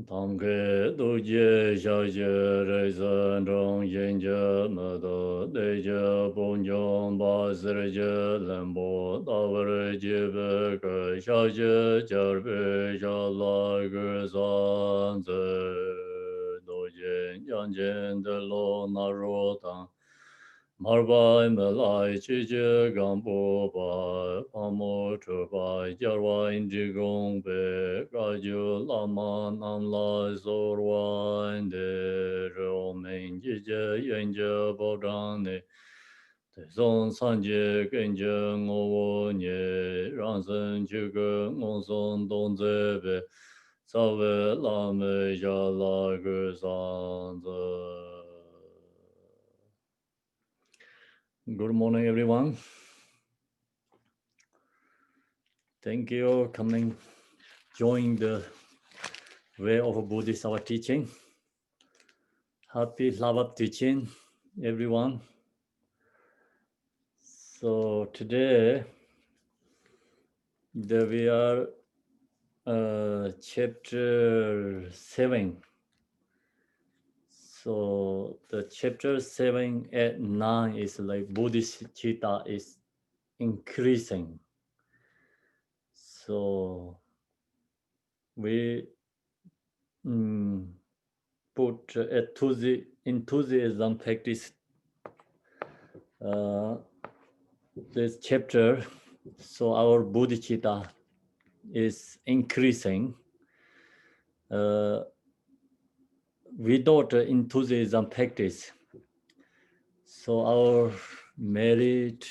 Tangke doje shaje reizan rong yenje mado deje bonjong ba serje lembo davar jebe ke shaje jarbe shala ge san ze doje yanjen de lo na ro tang Marbai melai chije gambo ba pamo chubai jarwa indi gongbe gaju lama namla zorwa inde romen jije yenje bodane Tezon sanje genje ngowo nye ransen chuge ngonson donzebe sawe lame jala ge sanze. Good morning, everyone. Thank you for coming, join the way of Bodhisattva teaching. Happy love teaching, everyone. So today, we are chapter 7. So the chapter 7 at 9 is like Bodhisattva is increasing. So we put enthusiasm practice this chapter, so our bodhicitta is increasing. Without enthusiasm practice, so our merit,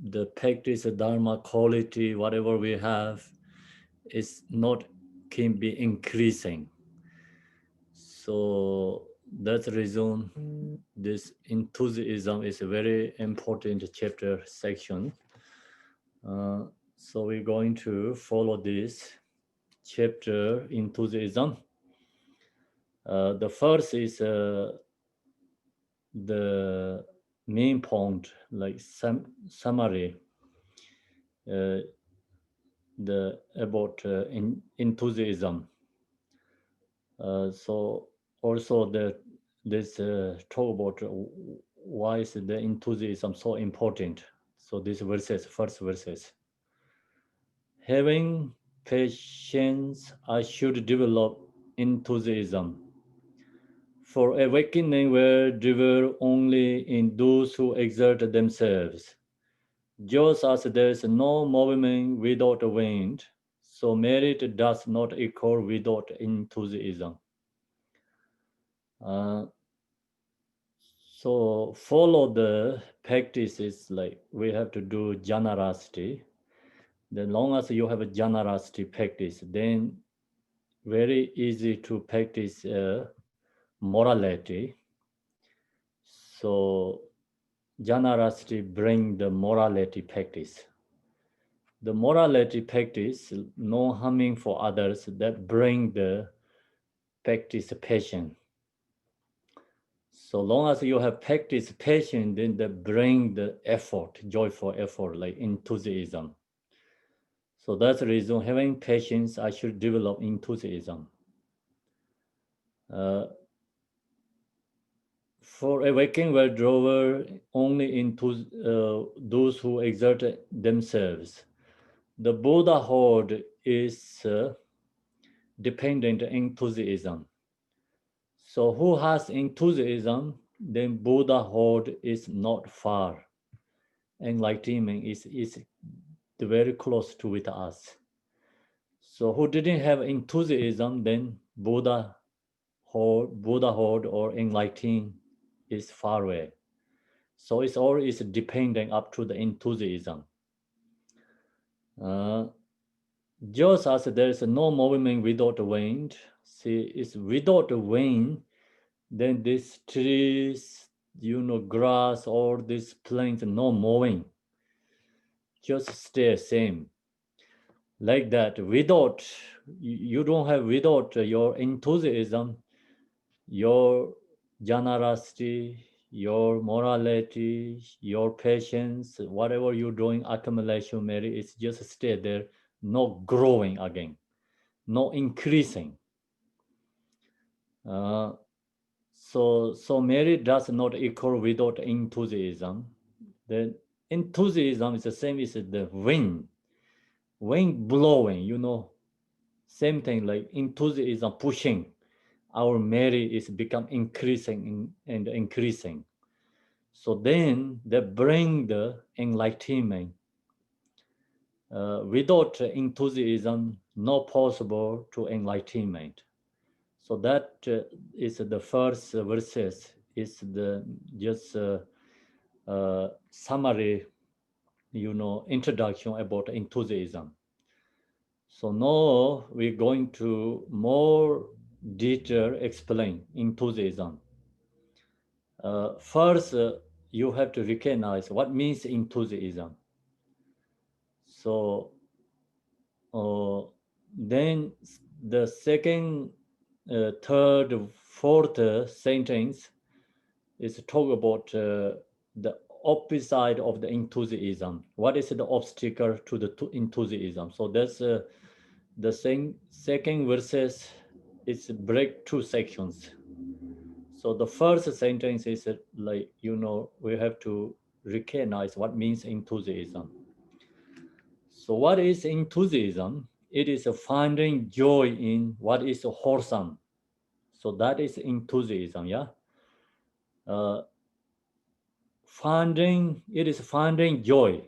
the practice, the dharma quality, whatever we have, is not can be increasing. So that's the reason this enthusiasm is a very important chapter section. So we're going to follow this chapter enthusiasm. The first is the main point, like summary, about enthusiasm. So also this talk about why is the enthusiasm so important. So these verses, first verses. Having patience, I should develop enthusiasm. For awakening will dwell only in those who exert themselves. Just as there is no movement without wind, so merit does not equal without enthusiasm. So follow the practices, like we have to do generosity. As long as you have a generosity practice, then very easy to practice morality. So generosity bring the morality practice. The morality practice, no harming for others, that bring the practice patience. So long as you have practice patience, then that bring the effort, joyful effort, like enthusiasm. So that's the reason having patience, I should develop enthusiasm. For awakening well drawer only into those who exert themselves. The Buddhahood is dependent enthusiasm. So who has enthusiasm, then Buddhahood is not far. Enlightenment is very close to with us. So who didn't have enthusiasm, then Buddhahood or enlightenment is far away. So it's always depending up to the enthusiasm. Just as there is no movement without wind, see, it's without wind, then these trees, grass, or these plants, no moving, just stay same. Like that, without, you don't have, without your enthusiasm, your generosity, your morality, your patience, whatever you're doing, accumulation merit, it's just stay there, not growing again, not increasing. So merit does not equal without enthusiasm. The enthusiasm is the same as the wind blowing, same thing like enthusiasm pushing. Our merit is become increasing and increasing. So then they bring the enlightenment. Without enthusiasm, not possible to enlightenment. So that is the first verses. Is the just summary, introduction about enthusiasm. So now we're going to more detail explain enthusiasm. First, you have to recognize what means enthusiasm. So then the second, third, fourth sentence is talk about the opposite side of the enthusiasm. What is the obstacle to the enthusiasm? So that's the second verses is break two sections. So the first sentence is like, we have to recognize what means enthusiasm. So what is enthusiasm? It is finding joy in what is wholesome. So that is enthusiasm, yeah. It is finding joy.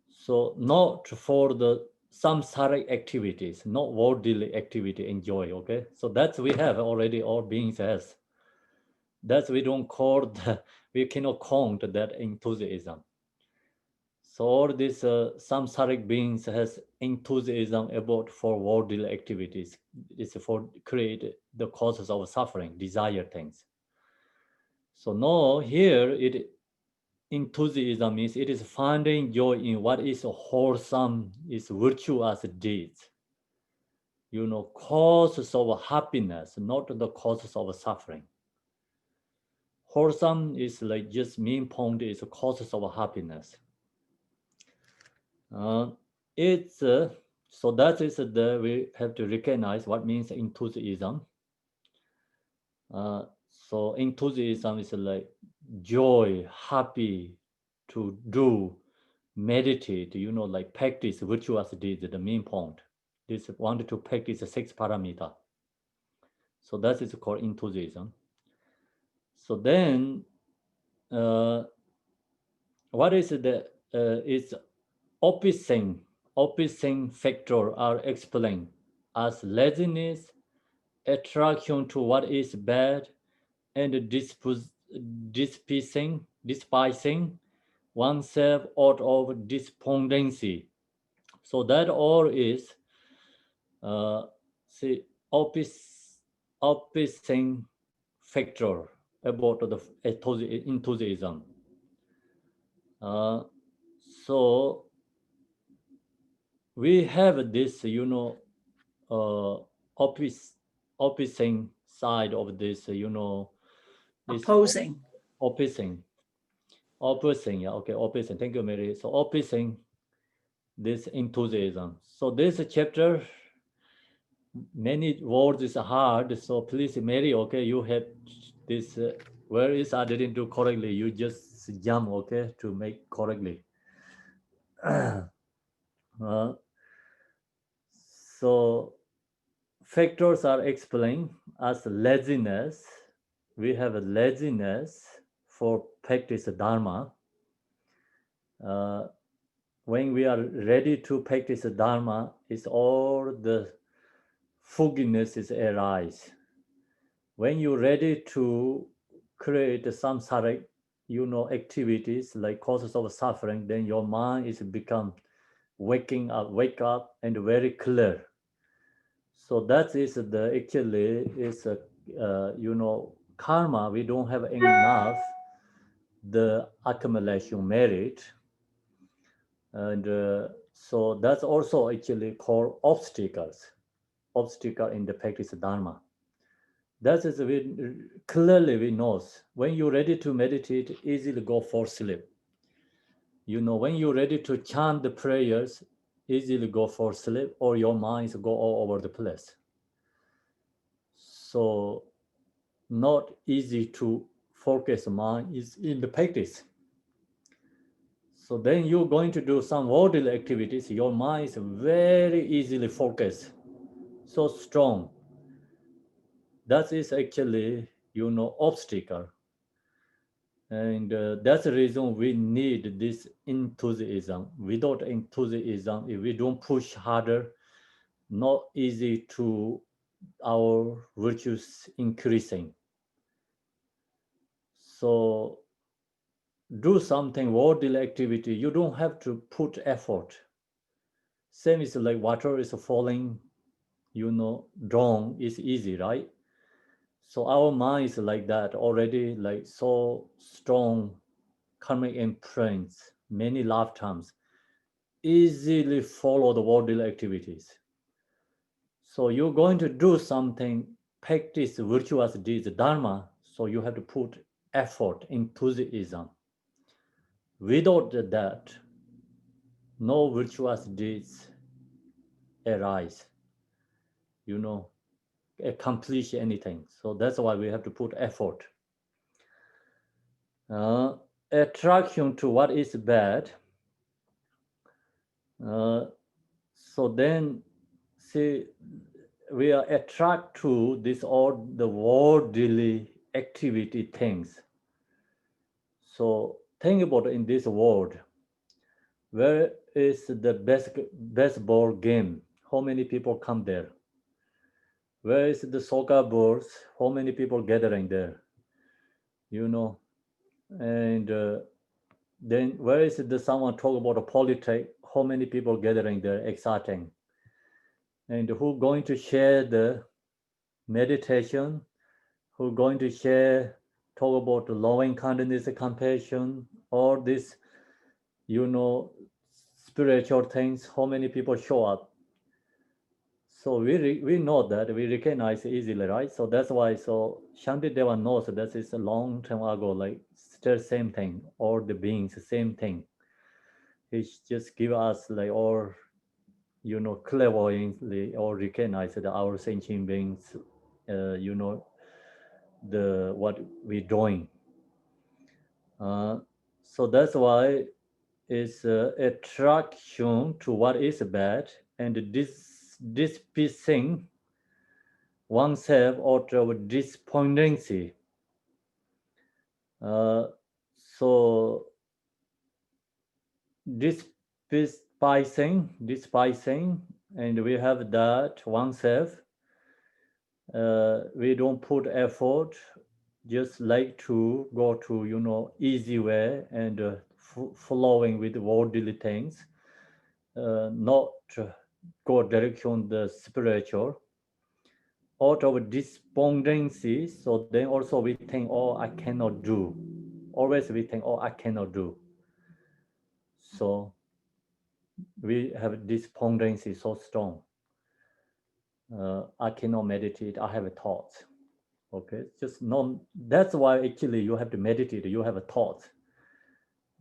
So not for the samsaric activities, not worldly activity and joy, okay? So that's we have already, all beings has. That's we don't call we cannot count that enthusiasm. So all these samsaric beings has enthusiasm about for worldly activities. It's for create the causes of suffering, desire things. So now here enthusiasm means it is finding joy in what is wholesome, is virtuous deeds. Causes of happiness, not the causes of suffering. Wholesome is like just main point is causes of happiness. It's so that is we have to recognize what means enthusiasm. So enthusiasm is like joy, happy to do, meditate, like practice virtuous deeds, the main point. This wanted to practice the 6 parameter. So that is called enthusiasm. So then, what is the is opposing factor are explained as laziness, attraction to what is bad, and despising oneself out of despondency. So that all is see opposing factor about the enthusiasm. So we have this, opposing side of this, Opposing. Opposing, yeah, okay, opposing. Thank you, Mary. So opposing this enthusiasm. So this chapter, many words is hard. So please, Mary, okay, you have this. Where is I didn't do correctly? You just jump, okay, to make correctly. So factors are explained as laziness. We have a laziness for practice Dharma. When we are ready to practice Dharma, is all the fogginesses arise. When you're ready to create samsaric, activities like causes of suffering, then your mind is become wake up and very clear. So that is the actually is karma. We don't have enough the accumulation merit, and so that's also actually called obstacle in the practice of Dharma. That is clearly we knows when you're ready to meditate, easily go for sleep. When you're ready to chant the prayers, easily go for sleep or your minds go all over the place. So not easy to focus mind is in the practice. So then you're going to do some worldly activities, your mind is very easily focused, so strong. That is actually, obstacle. And that's the reason we need this enthusiasm. Without enthusiasm, if we don't push harder, not easy to our virtues increasing. So do something worldly activity. You don't have to put effort. Same is like water is falling, down is easy, right? So our mind is like that already, like so strong karmic imprints, many lifetimes, easily follow the worldly activities. So you're going to do something, practice virtuous deeds, dharma, so you have to put effort, enthusiasm. Without that, no virtuous deeds arise, accomplish anything. So that's why we have to put effort. Attraction to what is bad. So then, see, we are attracted to this all the worldly activity things. So think about in this world, where is the best baseball game? How many people come there? Where is the soccer balls? How many people gathering there? And then where is the someone talk about a politics? How many people gathering there, exciting? And who going to share the meditation? Who going to share, talk about loving kindness, compassion, all this, spiritual things? How many people show up? So we know that, we recognize easily, right? So that's why, so Shantideva knows that is a long time ago, like still same thing, all the beings, same thing. He just give us like all, clairvoyantly or recognize that our sentient beings, the what we're doing. So that's why it's attraction to what is bad and dispensing oneself out of despondency. So despising, and we have that oneself. We don't put effort, just like to go to easy way and following with worldly things, not go direction the spiritual, out of despondency. So then also we think, oh, I cannot do. Always we think, oh, I cannot do. So we have despondency so strong. I cannot meditate. I have a thought. Okay, just no. That's why actually you have to meditate. You have a thought,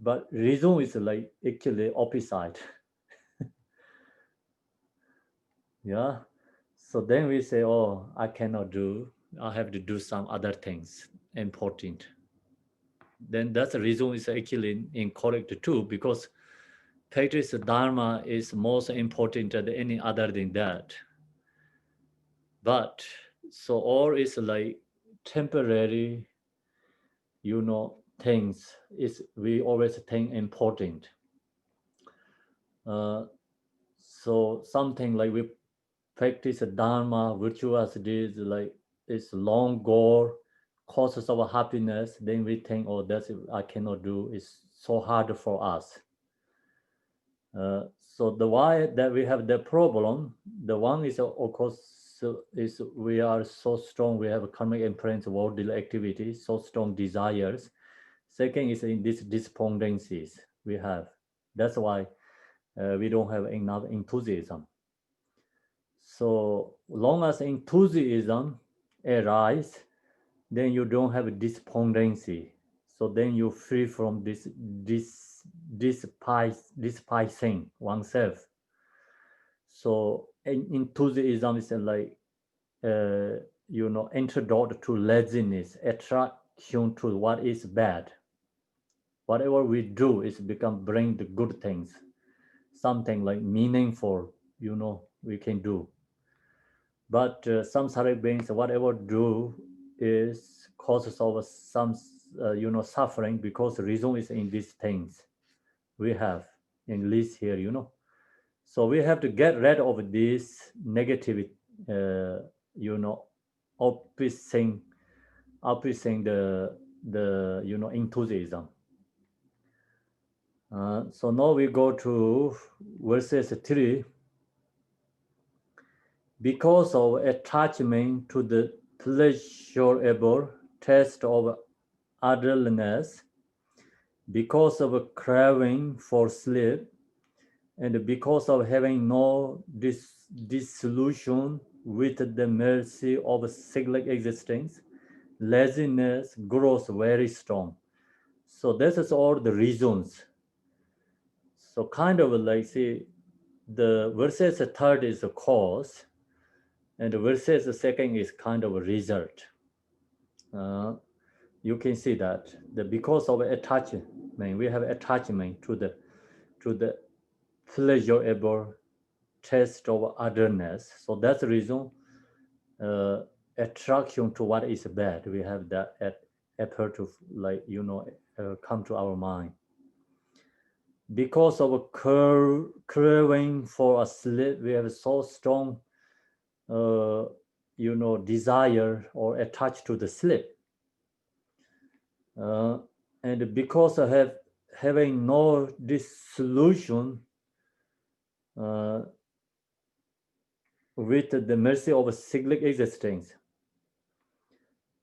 but reason is like actually opposite. Yeah. So then we say, oh, I cannot do. I have to do some other things important. Then that's the reason is actually incorrect too, because practice dharma is most important than any other than that. But so all is like temporary, things is we always think important. So something like we practice dharma, virtuous deeds, like it's long goal, causes of happiness. Then we think, oh, that's I cannot do. It's so hard for us. So the why that we have the problem, the one is of course is we are so strong. We have karmic imprints, worldly activities, so strong desires. Second is in these despondencies we have. That's why we don't have enough enthusiasm. So long as enthusiasm arises, then you don't have despondency. So then you're free from despising oneself. So enthusiasm is like, antidote to laziness, attraction to what is bad. Whatever we do is become bring the good things, something like meaningful, we can do. But samsaric beings, whatever do is causes of some, suffering, because the reason is in these things we have in list here, So we have to get rid of this negativity, uh, you know, opposing, the enthusiasm. So now we go to verses 3. Because of attachment to the pleasurable taste of idleness, because of a craving for sleep, and because of having no dissolution with the mercy of cyclic existence, laziness grows very strong. So this is all the reasons. So kind of like, see, the verses third is the cause, and the verses second is kind of a result. You can see that because of attachment, we have attachment to the pleasurable taste of otherness. So that's the reason, attraction to what is bad. We have that effort to, like, come to our mind. Because of a craving for a sleep, we have so strong, desire or attached to the sleep. And because of having no dissolution with the mercy of a cyclic existence,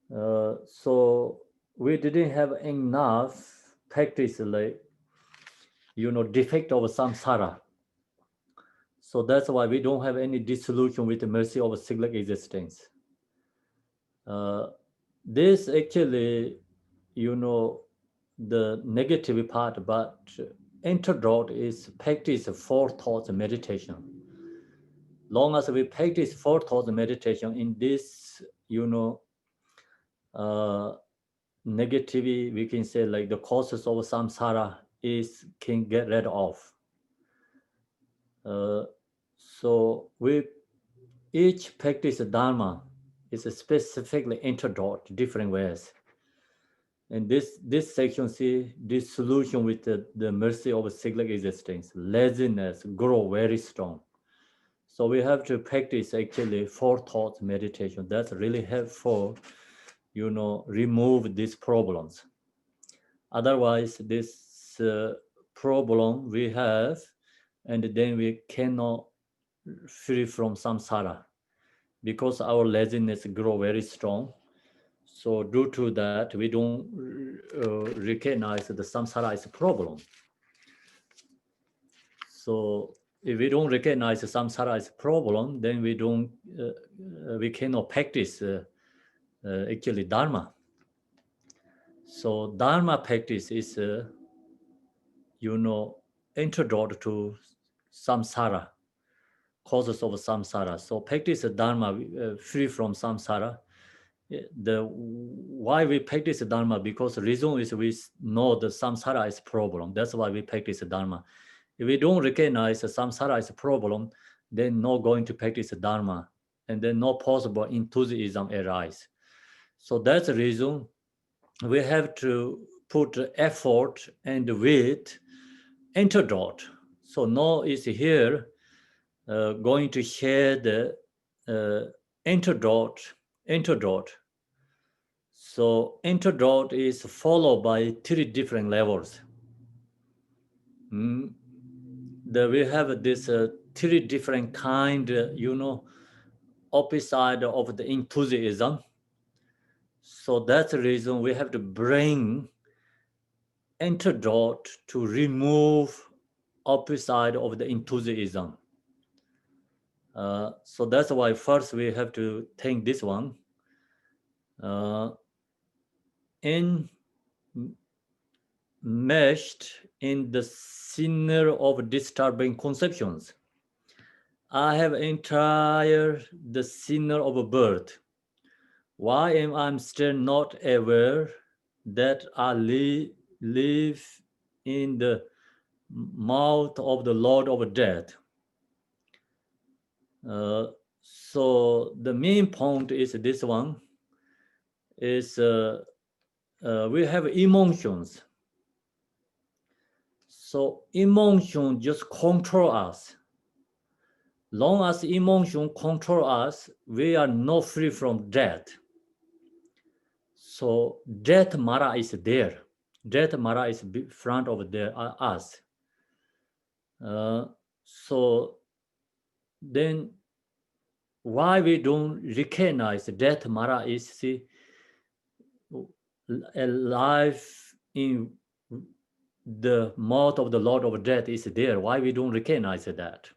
so we didn't have enough practice, like, defect of samsara. So that's why we don't have any dissolution with the mercy of a cyclic existence. This actually, the negative part, but antidote is practice four thoughts meditation. Long as we practice four thoughts meditation in this, negativity, we can say, like, the causes of samsara can get rid of. So we each practice dharma is specifically antidote different ways. And this section, see, this solution with the mercy of cyclic existence, laziness grow very strong. So we have to practice actually four thoughts meditation. That's really helpful, remove these problems. Otherwise, this problem we have, and then we cannot free from samsara, because our laziness grow very strong. So due to that, we don't recognize the samsara as a problem. So if we don't recognize the samsara as a problem, then we cannot practice actually dharma. So dharma practice is, antidote to samsara, causes of samsara. So practice dharma, free from samsara. Why we practice dharma? Because the reason is we know the samsara is a problem. That's why we practice dharma. If we don't recognize the samsara is a problem, then not going to practice dharma, and then no possible enthusiasm arise. So that's the reason we have to put effort and with antidote. So now is here going to share the antidote. So antidote is followed by three different levels. We have this three different kind, opposite of the enthusiasm. So that's the reason we have to bring antidote to remove opposite of the enthusiasm. So that's why first we have to think this one. Enmeshed in the sinner of disturbing conceptions. I have entire the sinner of birth. Why am I still not aware that I live in the mouth of the Lord of death? So the main point is this one is we have emotions. So emotion just control us. Long as emotion control us, we are not free from death. So death Mara is there. Death Mara is front of us. So then why we don't recognize death Mara is see alive in the mouth of the Lord of death is there. Why we don't recognize that?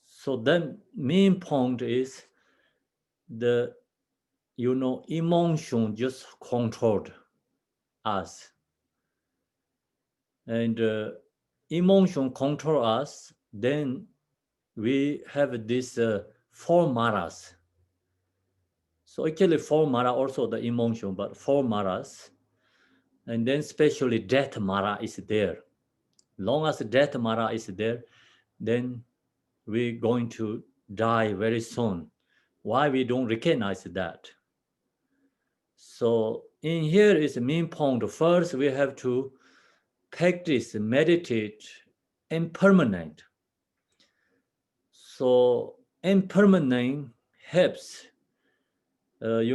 So then main point is the emotion just controlled us, and emotion control us. Then we have this four maras. So actually four mara also the emotion, but four maras, and then especially death mara is there. Long as death mara is there, then we're going to die very soon. Why we don't recognize that? So in here is the main point. First, we have to practice, meditate, impermanent. So impermanent helps. We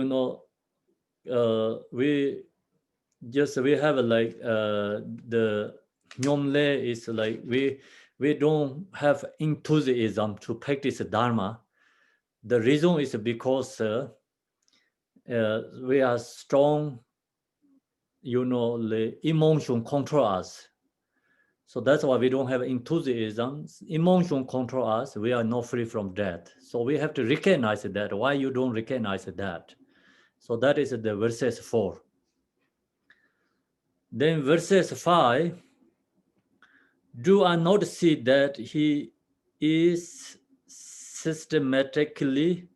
have like the Nyomle is like we don't have enthusiasm to practice Dharma. The reason is because we are strong, the emotion control us. So that's why we don't have enthusiasm. Emotion control us. We are not free from death. So we have to recognize that. Why you don't recognize that? So that is the verses 4. Then verses 5. Do I not see that he is systematically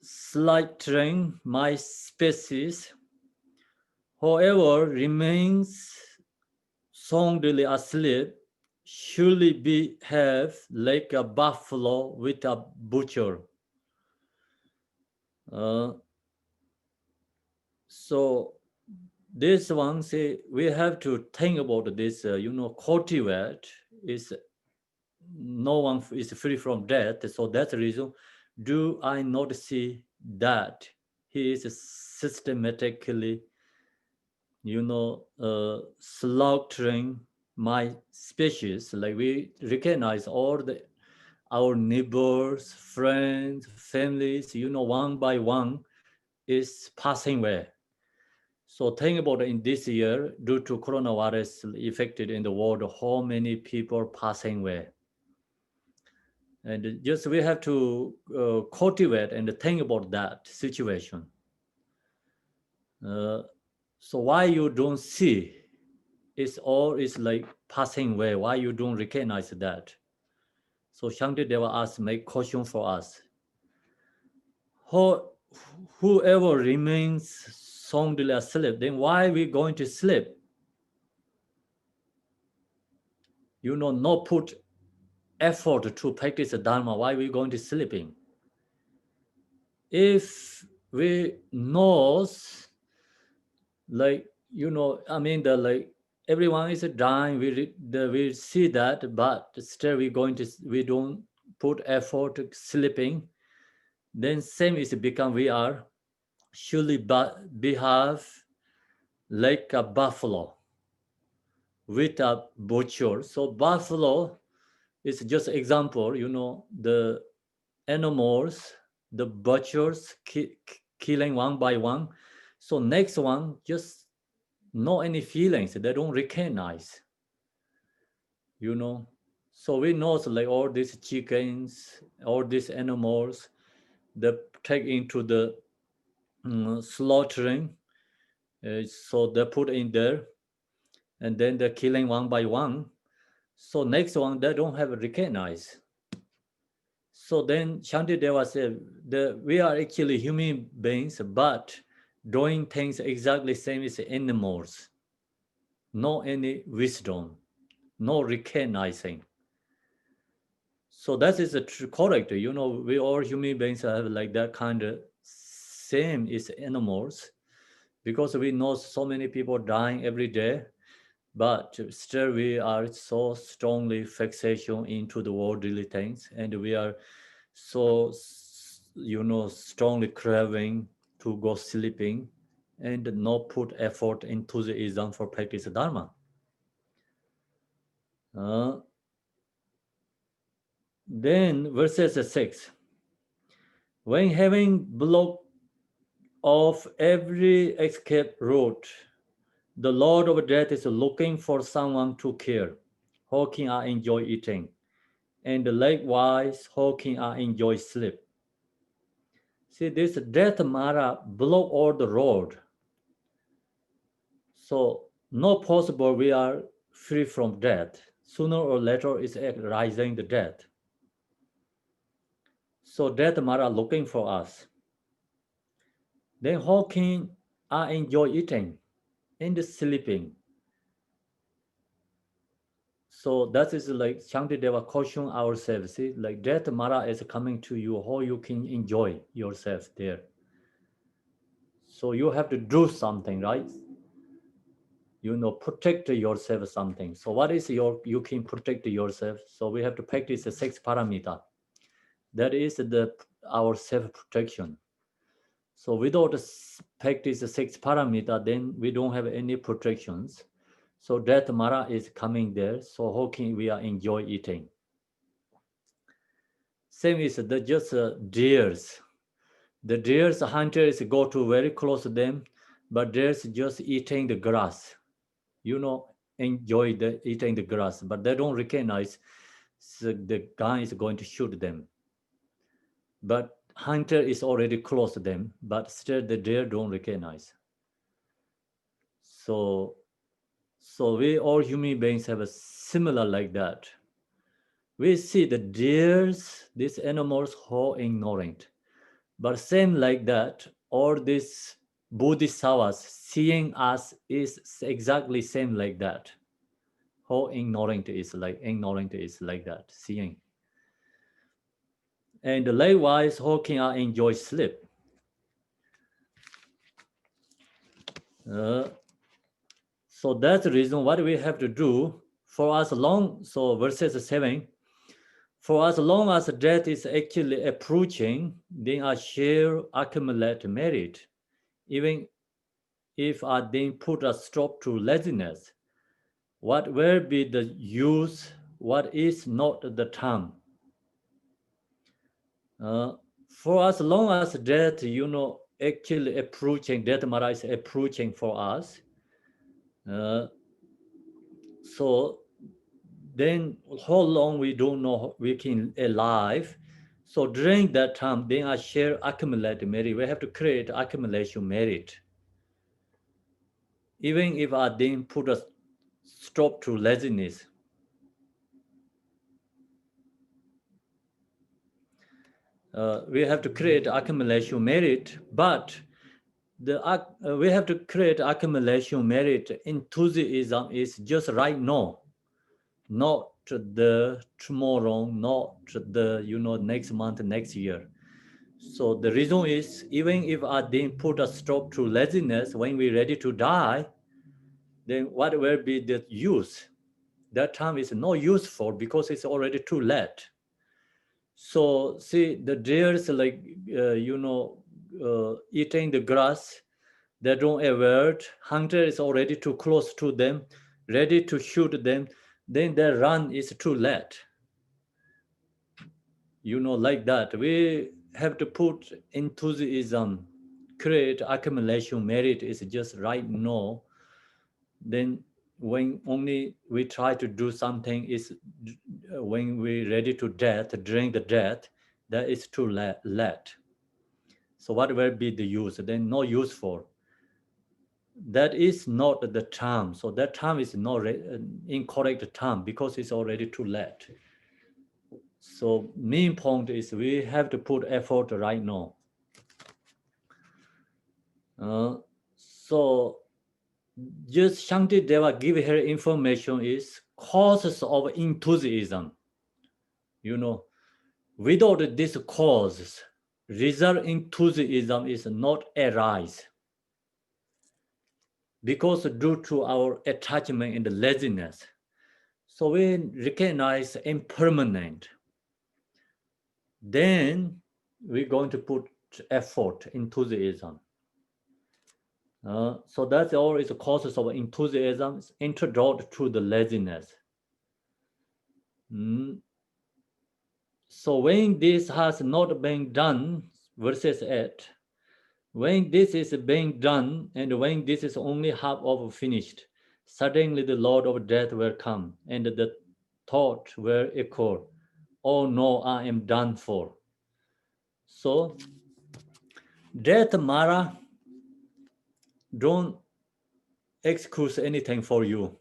slaughtering my species? Whoever remains soundly asleep surely behave like a buffalo with a butcher. So this one, say, we have to think about this, cultivate is no one is free from death. So that's the reason. Do I not see that he is systematically, slaughtering my species? Like we recognize all our neighbors, friends, families, one by one is passing away. So think about in this year, due to coronavirus affected in the world, how many people passing away. And just we have to cultivate and think about that situation. So why you don't see? It's all is like passing away. Why you don't recognize that? So Shantideva asks, make caution for us. Whoever remains soundly asleep, then why we going to sleep? Not put effort to practice the Dharma. Why we going to sleeping? If we knows, like everyone is dying, we see that, but still we don't put effort to sleeping, then same is become we are surely behave like a buffalo with a butcher. So buffalo is just example, the animals, the butchers killing one by one. So next one just no any feelings, they don't recognize, so we know like all these chickens, all these animals, they take into the slaughtering, so they put in there, and then they're killing one by one. So next one, they don't have recognized. So then Shantideva said, we are actually human beings, but doing things exactly same as animals. No any wisdom, no recognizing. So that is a correct. We all human beings have like that kind of same as animals, because we know so many people dying every day, but still we are so strongly fixation into the worldly things, and we are so strongly craving to go sleeping and not put effort into the exam for practice dharma. Uh, then verses 6. When having blocked off every escape route, the Lord of Death is looking for someone to kill. How can I enjoy eating? And likewise, how can I enjoy sleep? See, this death Mara block all the road. So, no possible we are free from death. Sooner or later, it's rising the death. So, death Mara looking for us. Then, how can I enjoy eating and sleeping? So that is like Shantideva caution ourselves. See, like death Mara is coming to you, how you can enjoy yourself there. So you have to do something, right? Protect yourself something. So what is you can protect yourself? So we have to practice the 6 paramita. That is our self-protection. So without practice the 6 paramita, then we don't have any protections. So death Mara is coming there. So how can we enjoy eating? Same is just deers. The deers hunters go to very close to them, but deers just eating the grass. Enjoy eating the grass, but they don't recognize the guy is going to shoot them. But hunter is already close to them, but still the deer don't recognize. So we all human beings have a similar like that. We see the deers, these animals, how ignorant. But same like that, all these bodhisattvas seeing us is exactly same like that. How ignorant is like that, seeing. And likewise, how can I enjoy sleep? So that's the reason what we have to do for as long, so verses 7, for as long as death is actually approaching, then I shall accumulate merit, even if I then put a stop to laziness. What will be the use? What is not the time? For as long as death, actually approaching, death Mara is approaching for us. So then how long we don't know we can alive. So during that time, then I share accumulate merit. We have to create accumulation merit. Even if I then put a stop to laziness. We have to create accumulation merit, but we have to create accumulation merit. Enthusiasm is just right now, not the tomorrow, not the next month, next year. So the reason is, even if I didn't put a stop to laziness when we're ready to die, then what will be the use? That time is not useful because it's already too late. So see, the deers like eating the grass, they don't avert. Hunter is already too close to them, ready to shoot them. Then their run is too late. Like that. We have to put enthusiasm, create accumulation merit is just right now. Then when only we try to do something is when we're ready to death, during the death, that is too late. So what will be the use? Then no use for. that is not the term. So that term is not incorrect term because it's already too late. So main point is we have to put effort right now. So just Shantideva give her information is causes of enthusiasm. Without this cause, result enthusiasm is not arise. Because due to our attachment and laziness. So we recognize impermanent. Then we're going to put effort, enthusiasm. So that's all is the causes of enthusiasm introduced through the laziness. So when this has not been done, verses 8, when this is being done and when this is only half of finished, suddenly the Lord of death will come and the thought will echo, oh no, I am done for. So death Mara don't excuse anything for you.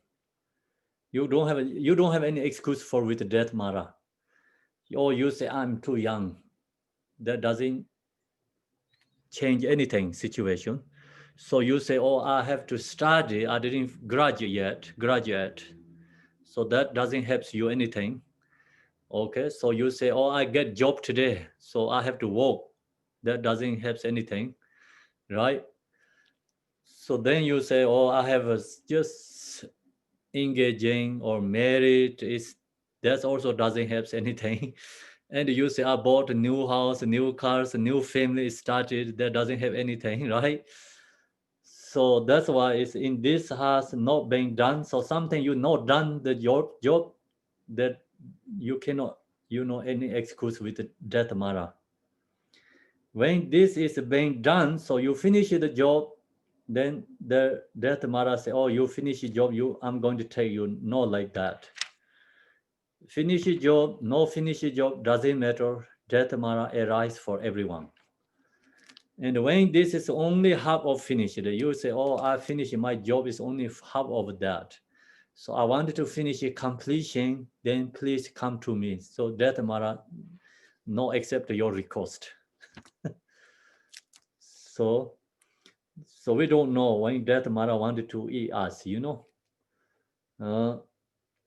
You don't have any excuse for with death Mara. Or you say I'm too young. That doesn't change anything situation. So you say, oh, I have to study. I didn't graduate. So that doesn't help you anything. Okay, so you say, oh, I get job today, so I have to work. That doesn't help anything, right? So then you say, oh, I have just engaging or married. That also doesn't help anything. And you say, I bought a new house, new cars, a new family started. That doesn't have anything, right? So that's why it's in this has not been done. So something you not done your job, that you cannot, any excuse with death Mara. When this is being done, so you finish the job, then the death Mara say, oh, you finish your job, I'm going to take you. No, like that. Finish your job, no finish your job, doesn't matter. Death Mara arise for everyone. And when this is only half of finished, you say, oh, I finished, my job is only half of that. So I wanted to finish it completion, then please come to me. So Death Mara no accept your request. So we don't know when Death Mara wanted to eat us,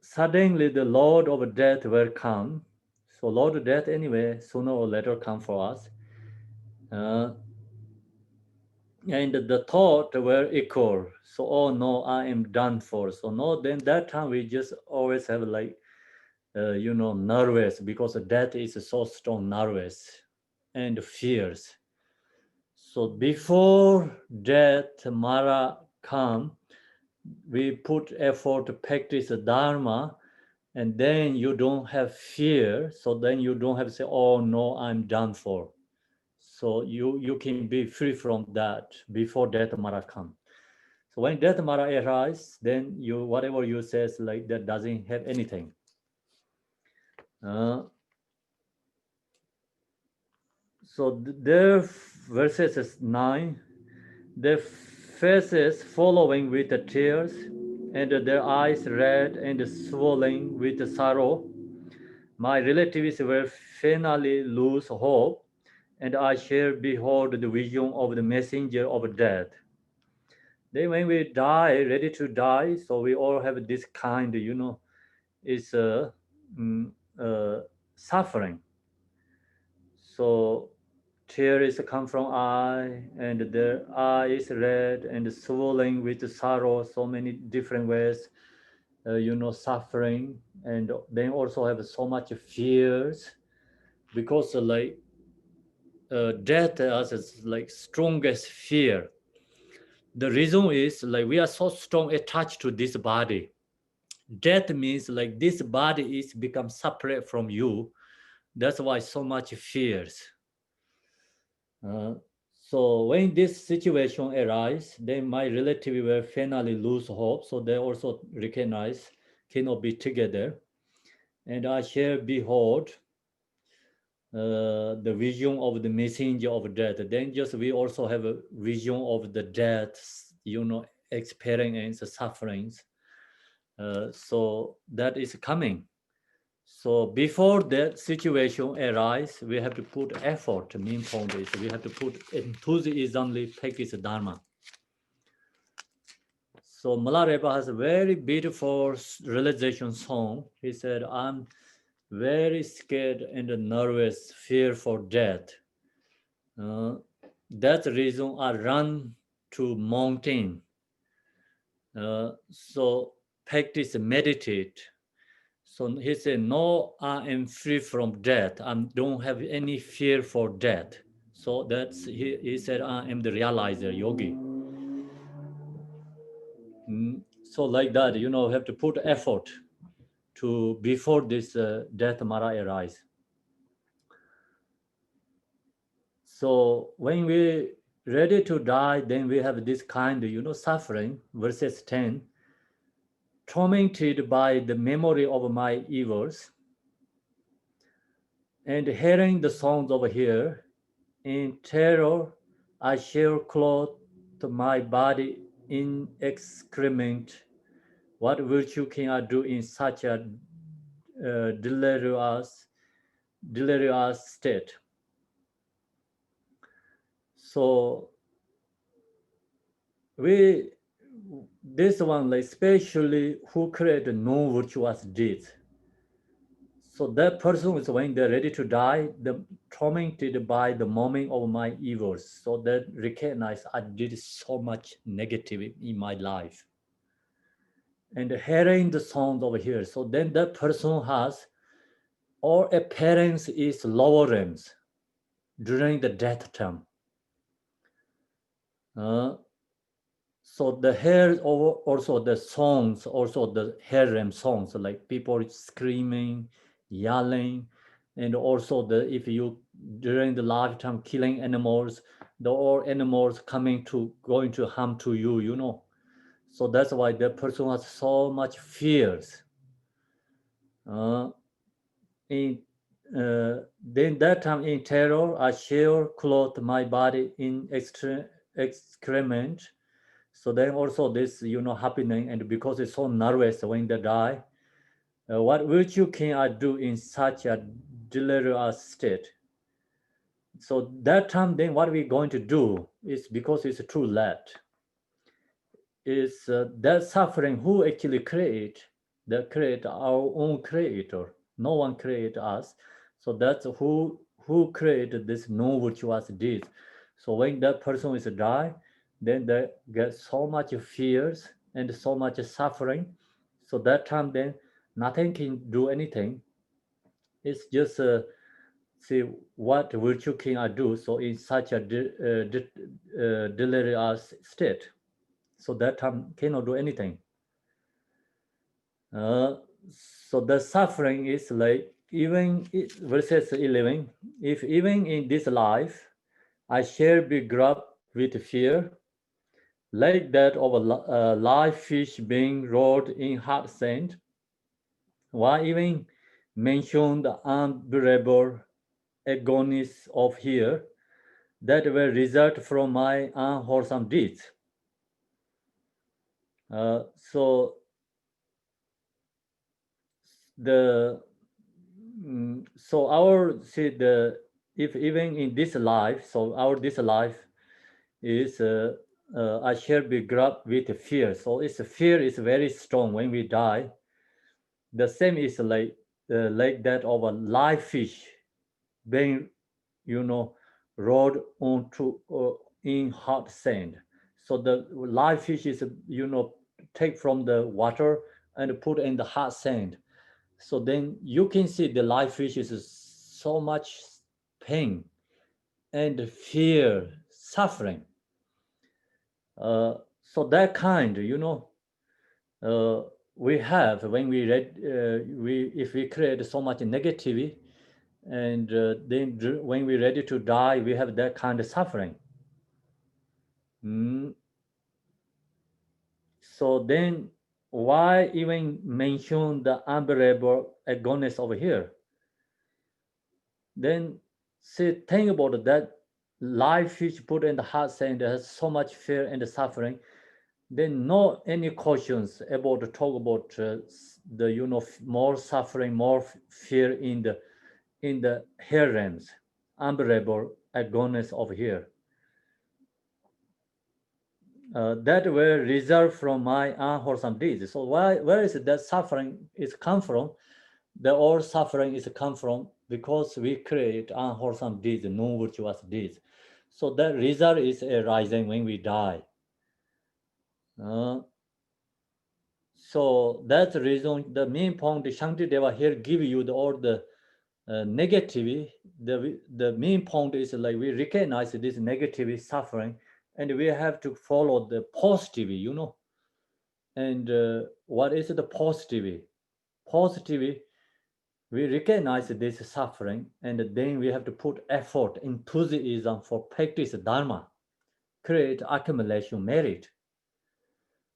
Suddenly the Lord of Death will come. So Lord of Death anyway, sooner or later come for us. And the thought will echo. So, oh no, I am done for. So no, then that time we just always have like, nervous because death is so strong, nervous and fears. So before death Mara come, we put effort to practice Dharma, and then you don't have fear. So then you don't have to say, oh no, I'm done for. So you can be free from that before death Mara come. So when death Mara arises, then you whatever you says like that doesn't have anything. So their verses 9, their faces following with the tears, and their eyes red and swollen with sorrow. My relatives will finally lose hope, and I shall behold the vision of the messenger of death. Then when we die, ready to die, so we all have this kind, is suffering. So tears come from eye, and their eye is red and swollen with sorrow, so many different ways, suffering, and they also have so much fears because death is like strongest fear. The reason is like we are so strong attached to this body. Death means like this body is become separate from you. That's why so much fears. So when this situation arises, then my relative will finally lose hope. So they also recognize cannot be together. And I shall behold the vision of the messenger of death. Then just we also have a vision of the death, experience sufferings. So that is coming. So before that situation arises, we have to put effort. Main point is we have to put enthusiasmly practice Dharma. So Malarepa has a very beautiful realization song. He said, I'm very scared and nervous, fear for death. That's the reason I run to mountain. So practice meditate. So he said, no, I am free from death. I don't have any fear for death. So that's, he said, I am the realizer, yogi. So like that, have to put effort to before this death mara arise. So when we ready to die, then we have this kind, suffering. Verses 10, tormented by the memory of my evils, and hearing the sounds over here, in terror, I shall clothe my body in excrement. What virtue can I do in such a delirious state? So this one, like especially who create non-virtuous deeds. So that person is when they're ready to die, the tormented by the moment of my evils. So that recognize I did so much negative in my life. And hearing the sound over here. So then that person has, or appearance is lower realms during the death time. So the hair, also the songs, also the hair realm songs, like people screaming, yelling, and also if you during the lifetime killing animals, the all animals going to harm to you. So that's why the person has so much fears. Then that time in terror, I shall clothe my body in excrement. So then also this, happening, and because it's so nervous when they die, what virtue can I do in such a delirious state? So that time, then what we're going to do is, because it's too late, is that suffering who actually create our own creator. No one create us. So that's who created this non-virtuous deeds. So when that person is die, then they get so much fears and so much suffering. So that time, then nothing can do anything. It's just see what virtue can I do. So in such a delirious state, so that time cannot do anything. So the suffering is like, even verses 11, if even in this life I shall be grabbed with fear, like that of a live fish being rolled in hard sand, why even mention the unbearable agonies of here that will result from my unwholesome deeds? So the so our see the if even in this life, so our this life is I shall be grabbed with fear. So it's fear is very strong when we die. The same is like that of a live fish being rolled onto in hard sand. So the live fish is take from the water and put in the hard sand. So then you can see the live fish is so much pain and fear, suffering. So that kind, we have when we read, if we create so much negativity, and then when we're ready to die, we have that kind of suffering. So then why even mention the unbearable agonies over here? Then see, think about that live fish put in the hot sand that has so much fear and suffering. then no any cautions about talk about the more suffering, more fear in the hair realms, unbearable agonies of here. That were reserved from my unwholesome deeds. So where is it that suffering is come from? The all suffering is come from because we create unwholesome deeds, non-virtuous deeds. So that result is arising when we die. Uh, so that's the reason the main point Shantideva here give you all the negative. The main point is like we recognize this negative suffering, and we have to follow the positive. And what is the positive? Positive, we recognize this suffering, and then we have to put effort, enthusiasm for practice dharma, create accumulation merit.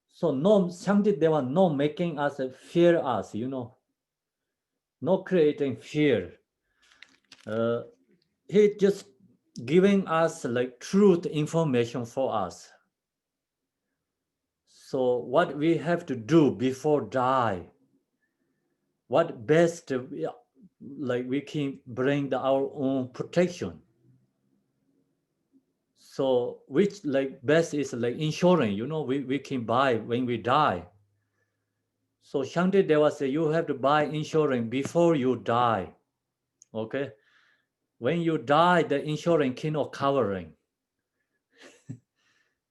So no Shantideva no making us fear us, no creating fear. He just giving us like truth information for us. So what we have to do before die, what best like we can bring our own protection. So which like best is like insurance, we can buy when we die. So Shantideva say you have to buy insurance before you die. Okay, when you die, the insurance cannot covering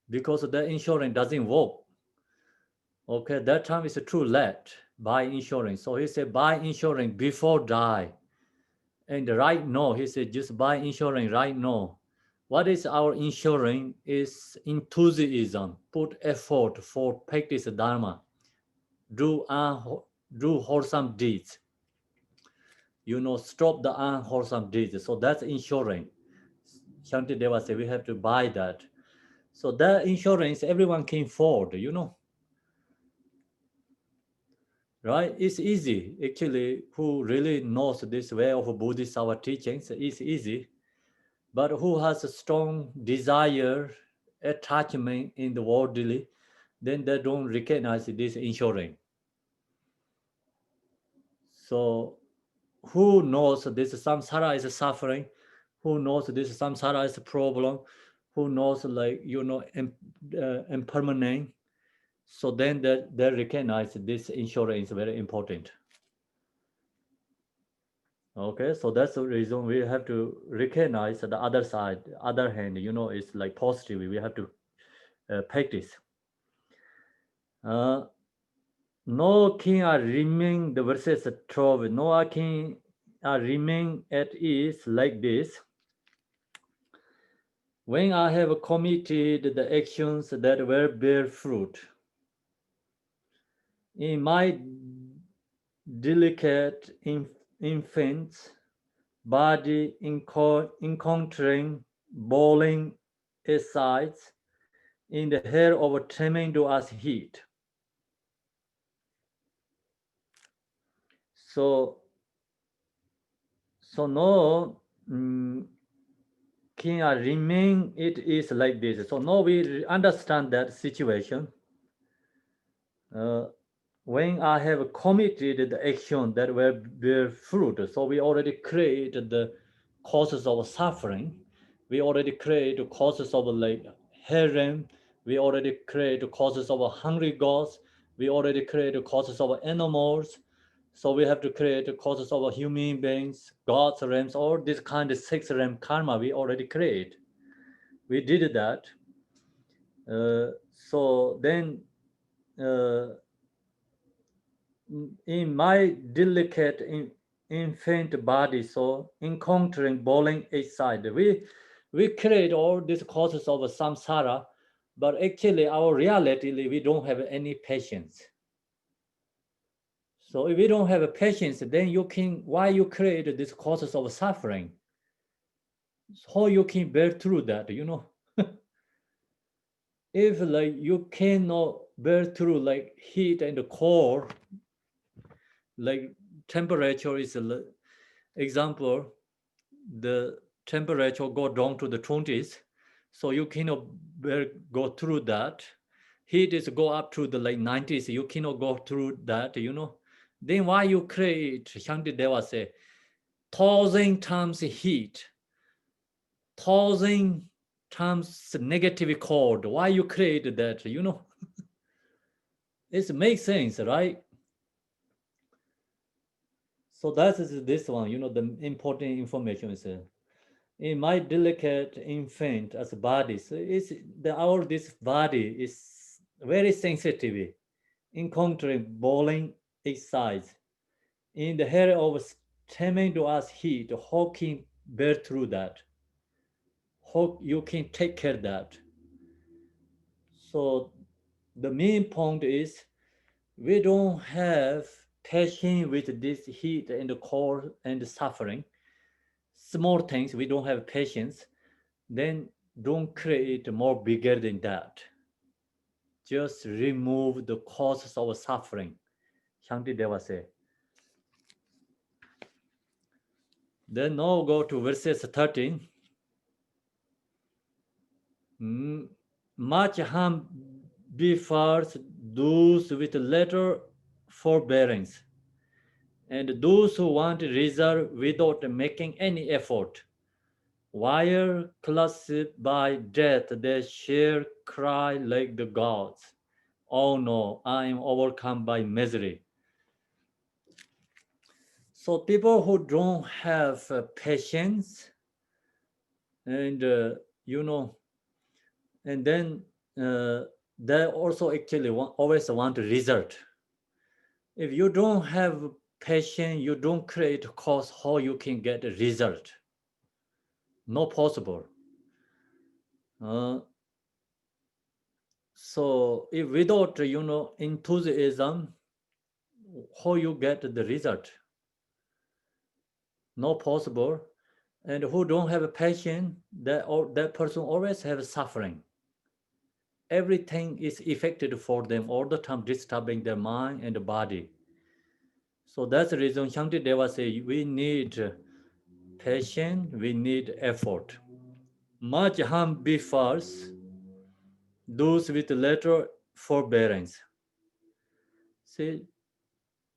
because the insurance doesn't work. Okay, that time is too late. Buy insurance. So he said buy insurance before die. And right now, he said just buy insurance right now. What is our insurance? Is enthusiasm, put effort for practice dharma, do wholesome deeds. Stop the unwholesome deeds. So that's insurance. Shantideva said we have to buy that. So that insurance everyone can afford. Right? It's easy. Actually, who really knows this way of Bodhisattva teachings, it's easy. But who has a strong desire, attachment in the worldly, then they don't recognize this insurance. So who knows this samsara is suffering? Who knows this samsara is a problem? Who knows impermanent? So then they recognize this insurance is very important. Okay, so that's the reason we have to recognize the other side, other hand, it's like positive. We have to practice. No king remain, the verses 12, no king remain at ease like this. When I have committed the actions that will bear fruit, in my delicate infant's body encountering bowling asides in the hair of a tremendous heat. So no can remain it is like this. So now we understand that situation. When I have committed the action that will bear fruit, so we already created the causes of suffering. We already create causes of like harem. We already create causes of hungry gods. We already create causes of animals. So we have to create causes of human beings, gods, realms, all this kind of 6 realm karma we already create. We did that. So then in my delicate infant body, so encountering bowling each side, we create all these causes of samsara, but actually our reality, we don't have any patience. So if we don't have a patience, then why you create these causes of suffering? How you can bear through that, If like you cannot bear through like heat and cold, like temperature is an example, the temperature go down to the 20s, so you cannot go through that. heat is go up to the like 90s, you cannot go through that, then why you create, Shantideva say, 1,000 times heat, 1,000 times negative chord, why you create that, it makes sense, right? So that is this one, the important information is in my delicate infant as a body, so it's our this body is very sensitive encountering boiling exercise in the hair of tremendous heat. How can bear through that? How you can take care of that? So the main point is we don't have patience with this heat and the cold and suffering. Small things we don't have patience, then don't create more bigger than that. Just remove the causes of suffering. Shantideva say. Then now go to verses 13. Much harm befalls those with little forbearance, and those who want reserve without making any effort. While clasped by death, they shall cry like the gods. Oh no, I am overcome by misery. So people who don't have patience and and then they also actually always want a result. If you don't have patience, you don't create cause how you can get a result. Not possible. Uh, so if without enthusiasm, how you get the result? Not possible. And who don't have a patience, that person always have suffering. Everything is affected for them all the time, disturbing their mind and the body. So that's the reason Shantideva say we need patience, we need effort. Much harm befalls those with little forbearance. See,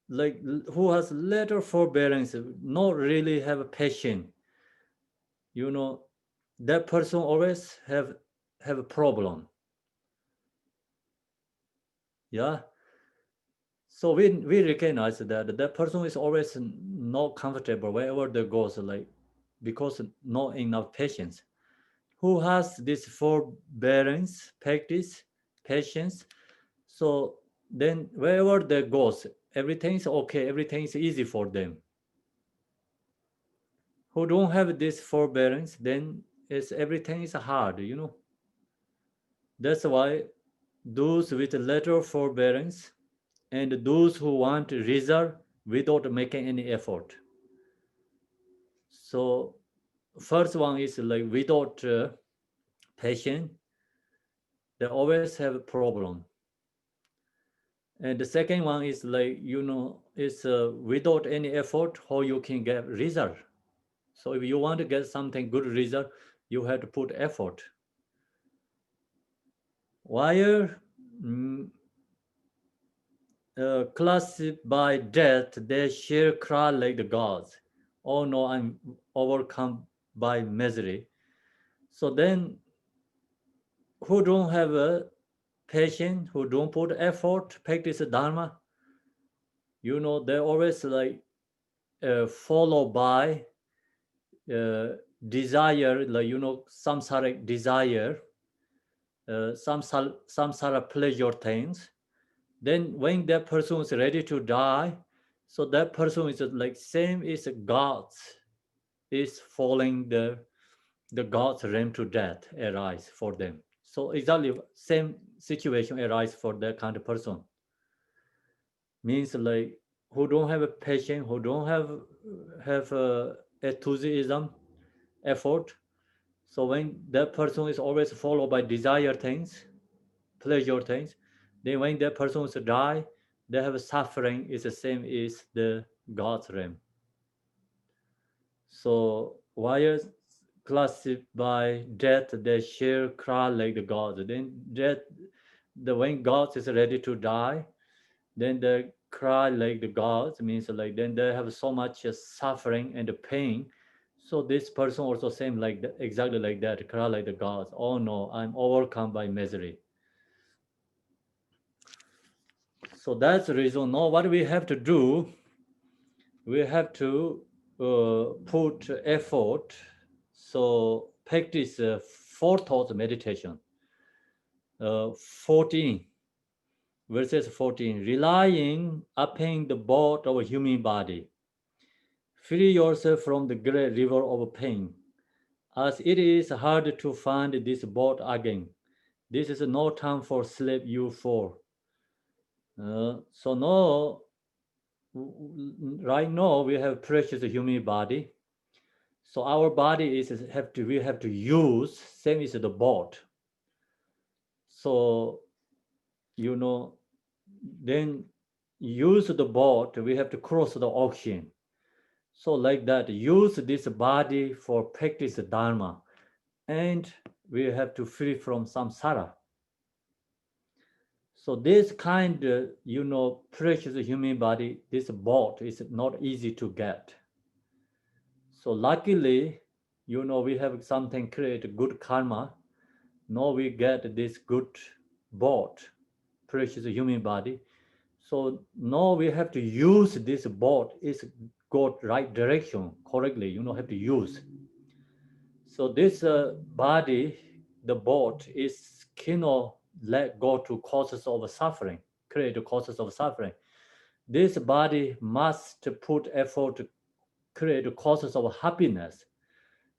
like who has little forbearance, not really have a patience, that person always have a problem. Yeah. So we recognize that person is always not comfortable wherever they goes, like because not enough patience. Who has this forbearance practice, patience? So then wherever they goes, everything is okay, everything is easy for them. Who don't have this forbearance, then everything is hard. That's why those with little forbearance and those who want result without making any effort. So first one is like without patience, they always have a problem. And the second one is like is without any effort how you can get result. So if you want to get something good result, you have to put effort. While classified by death, they shall cry like the gods. Oh no, I'm overcome by misery. So then, who don't have a patience, who don't put effort, practice dharma, they always like followed by desire, like samsaric desire, samsara pleasure things. Then when that person is ready to die, so that person is like same as gods is falling the gods realm to death arise for them. So exactly same situation arise for that kind of person. Means like who don't have a patience, who don't have enthusiasm, effort. So when that person is always followed by desire things, pleasure things, then when that person is die, they have suffering is the same as the God's realm. So while classified by death, they share cry like the gods. Then when God is ready to die, then they cry like the gods, means like then they have so much suffering and pain. So this person also same like that, exactly like that, cry like the gods. Oh no, I'm overcome by misery. So that's the reason. Now what we have to do, we have to put effort. So practice four thoughts meditation. 14 verses 14, relying upon the boat of a human body. Free yourself from the great river of pain, as it is hard to find this boat again. This is no time for sleep, you fool. So now, right now, we have precious human body. So our body is we have to use same as the boat. So then use the boat. We have to cross the ocean. So like that, use this body for practice dharma, and we have to free from samsara. So this kind, precious human body, this boat is not easy to get. So luckily, we have something create good karma. Now we get this good boat, precious human body. So now we have to use this boat is go right direction correctly. Have to use. So this body, the boat, is cannot let go to causes of suffering, create causes of suffering. This body must put effort to create causes of happiness.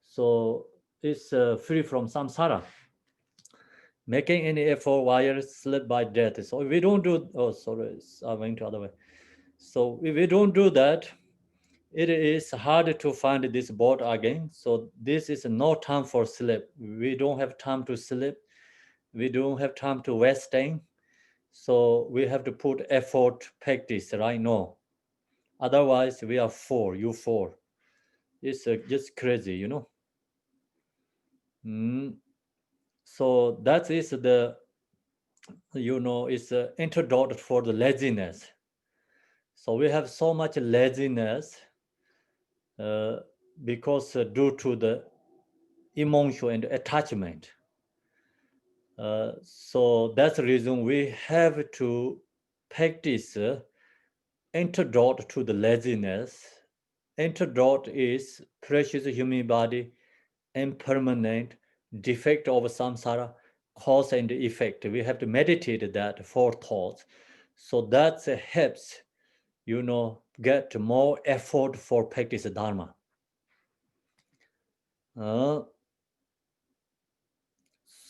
So it's free from samsara. Making any effort while slip by death. So if we don't do, oh sorry, I went the other way. So if we don't do that, it is hard to find this boat again. So this is no time for sleep. We don't have time to sleep. We don't have time to wasting. So we have to put effort practice right now. Otherwise, we are four. You four. It's just crazy. Mm. So that is it's antidote for the laziness. So we have so much laziness uh, because due to the emotion and attachment. So that's the reason we have to practice antidote to the laziness. Antidote is precious human body, impermanent, defect of samsara, cause and effect. We have to meditate that four thoughts. So that helps, get more effort for practice dharma.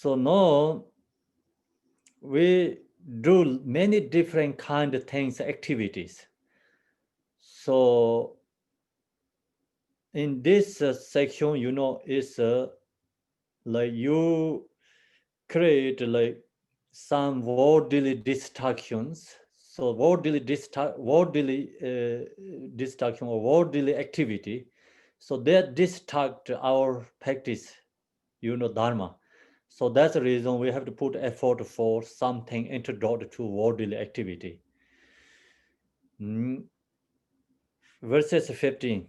So now we do many different kind of things, activities. So in this section, is like you create like some worldly distractions. So worldly distraction or worldly activity. So that distract our practice, dharma. So that's the reason we have to put effort for something antidote to worldly activity. Verses 15.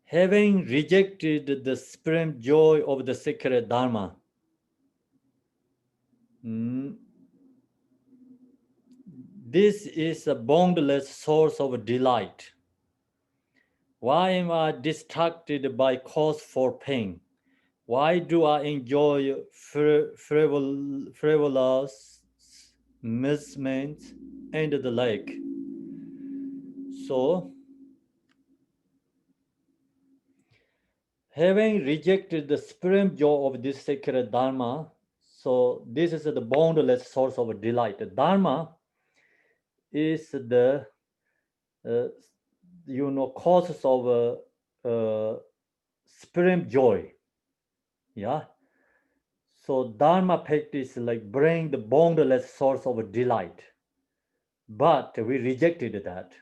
Having rejected the supreme joy of the sacred dharma, this is a boundless source of delight. Why am I distracted by cause for pain? Why do I enjoy frivolous amusements and the like? So, having rejected the supreme joy of this sacred dharma, so this is the boundless source of delight. The dharma is the causes of supreme joy. Yeah. So dharma practice like bring the boundless source of delight, but we rejected that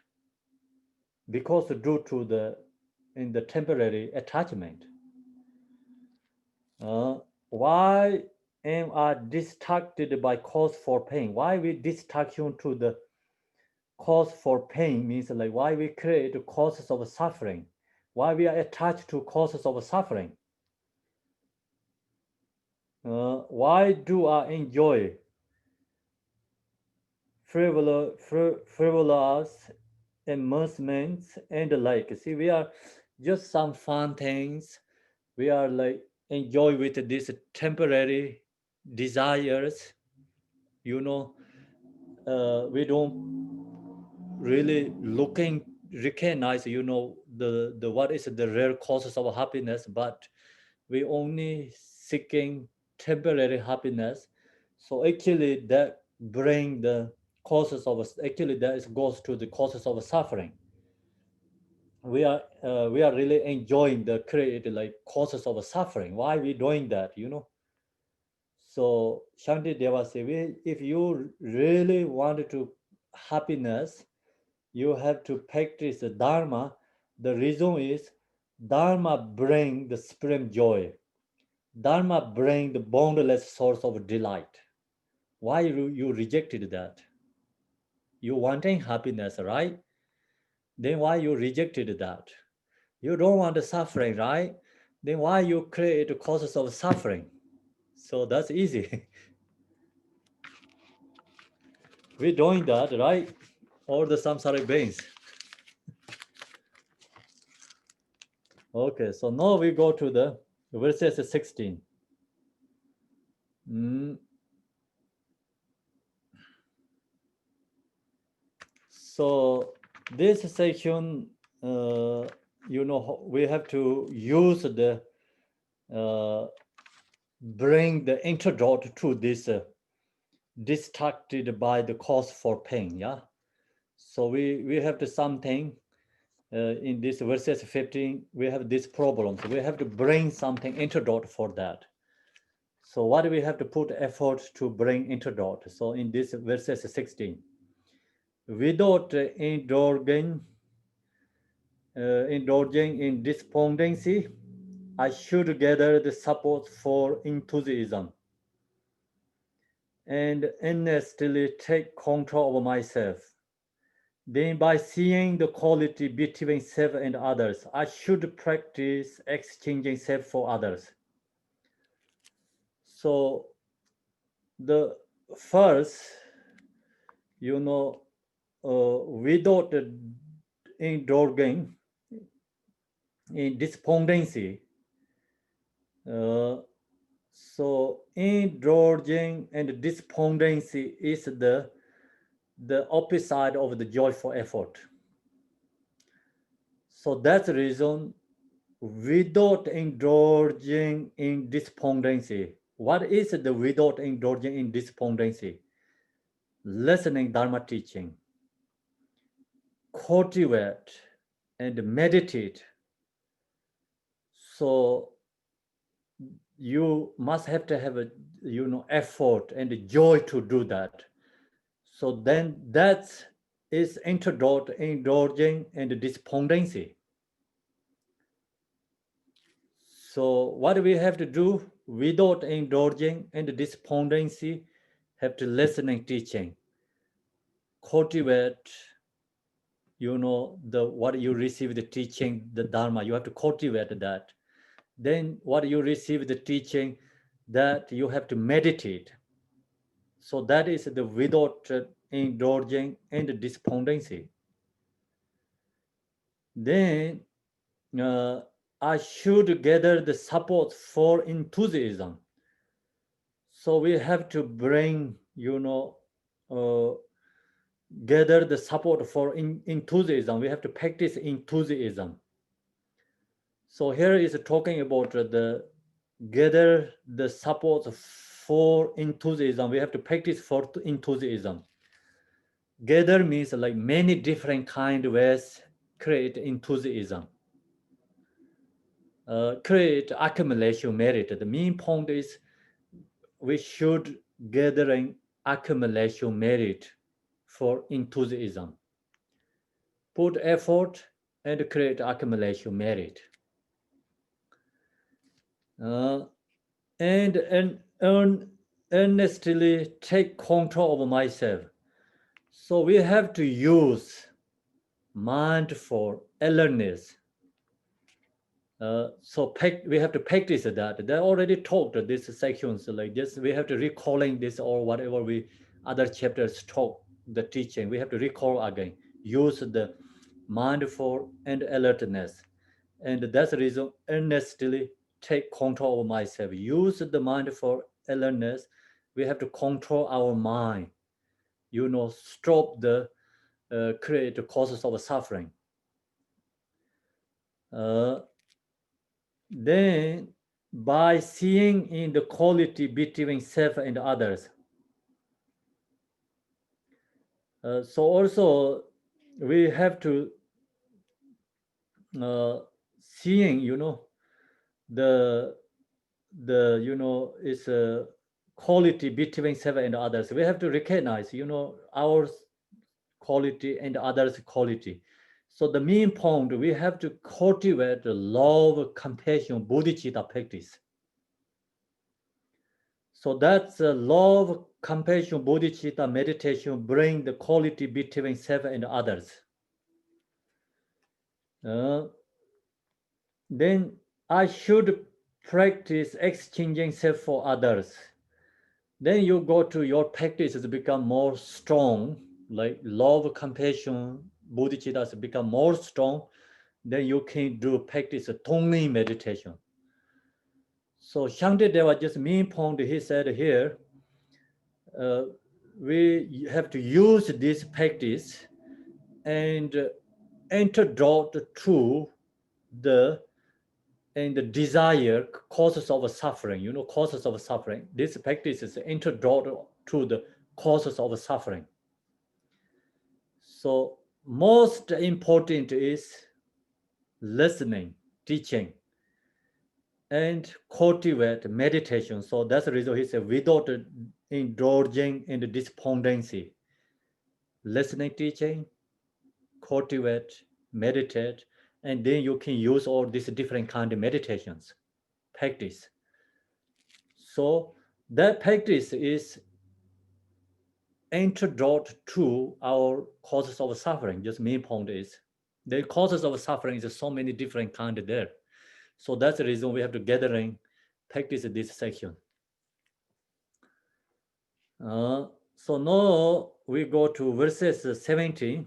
because due to the temporary attachment. Why and are distracted by cause for pain. Why we distraction to the cause for pain means like why we create causes of suffering, why we are attached to causes of suffering. Why do I enjoy frivolous amusements and the like? See, we are just some fun things. We are like enjoy with these temporary desires. You know, we don't really looking recognize. You know, the what is the real causes of happiness, but we only seeking temporary happiness. So actually that bring the causes of actually that is goes to the causes of suffering. We are really enjoying the create like causes of suffering. Why we doing that, you know? So Shantideva say, if you really want to happiness, you have to practice the dharma. The reason is dharma bring the supreme joy. Dharma bring the boundless source of delight. Why you rejected that? You wanting happiness, right? Then why you rejected that? You don't want the suffering, right? Then why you create causes of suffering? So that's easy. We're doing that, right? All the samsaric beings. Okay, so now we go to the verses 16. Mm. So this section, you know, we have to use the bring the antidote to this distracted by the cause for pain. Yeah. So we have to something in this verses 15. We have this problem. So we have to bring something antidote for that. So what do we have to put effort to bring antidote? So in this verses 16, without indulging in despondency, I should gather the support for enthusiasm and earnestly take control of myself. Then, by seeing the quality between self and others, I should practice exchanging self for others. So, the first, you know, without indulging in despondency, uh, so indulging and despondency is the opposite of the joyful effort. So that's the reason without indulging in despondency. What is the without indulging in despondency? Listening Dharma teaching, cultivate and meditate. So you must have to have a effort and joy to do that. So then that is indulging and despondency. So what we have to do without indulging and despondency, have to listen and teaching, cultivate, the what you receive the teaching, the Dharma, you have to cultivate that. Then what you receive the teaching, that you have to meditate. So that is the without indulging and despondency. Then uh, I should gather the support for enthusiasm. So we have to bring, uh, gather the support for enthusiasm. We have to practice enthusiasm. So here is talking about the gather the support for enthusiasm. We have to practice for enthusiasm. Gather means like many different kind ways create enthusiasm. Create accumulation merit. The main point is we should gathering accumulation merit for enthusiasm. Put effort and create accumulation merit. Uh, and earn earnestly take control over myself. So we have to use mindful alertness. So we have to practice that. They already talked these sections like this. We have to recalling this or whatever we other chapters talk the teaching. We have to recall again. Use the mindful and alertness, and that's the reason earnestly take control of myself. Use the mindful alertness. We have to control our mind. Stop the create the causes of suffering. Then, by seeing in the quality between self and others. So also, we have to seeing, the is a quality between self and others. We have to recognize, our quality and others' quality. So the main point, we have to cultivate the love, compassion, bodhicitta practice. So that's love, compassion, bodhicitta meditation bring the quality between self and others. Then I should practice exchanging self for others. Then you go to your practices become more strong, like love, compassion, bodhicitta become more strong. Then you can do practice Tonglen meditation. So Shantideva just main point he said here, we have to use this practice and antidote to the and the desire causes of suffering. Causes of suffering. This practice is antidote to the causes of suffering. So most important is listening, teaching, and cultivate meditation. So that's the reason he said without indulging in the despondency. Listening, teaching, cultivate, meditate, and then you can use all these different kind of meditations, practice. So that practice is antidote to our causes of suffering. Just main point is the causes of suffering is so many different kind there. So that's the reason we have to gathering, practice this section. So now we go to verses 17.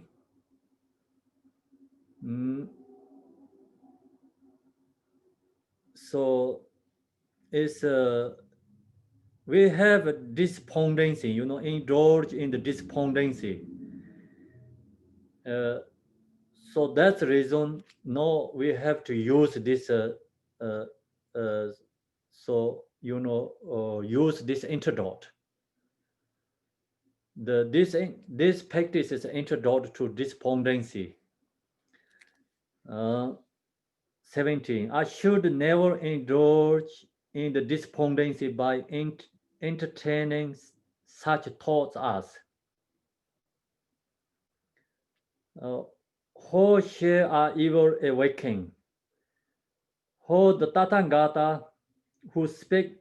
So it's we have despondency, indulge in the despondency. So that's the reason now we have to use this use this antidote. This practice is antidote to despondency. 17. I should never indulge in the despondency by entertaining such thoughts as how shall I ever awaken? How the Tathagata who speak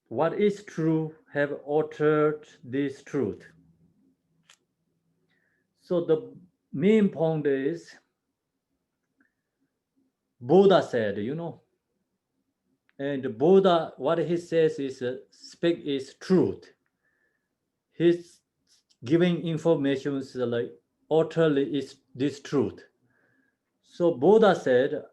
what is true have uttered this truth. So the main point is Buddha said, and Buddha, what he says is speak is truth. He's giving information like utterly is this truth. So Buddha said,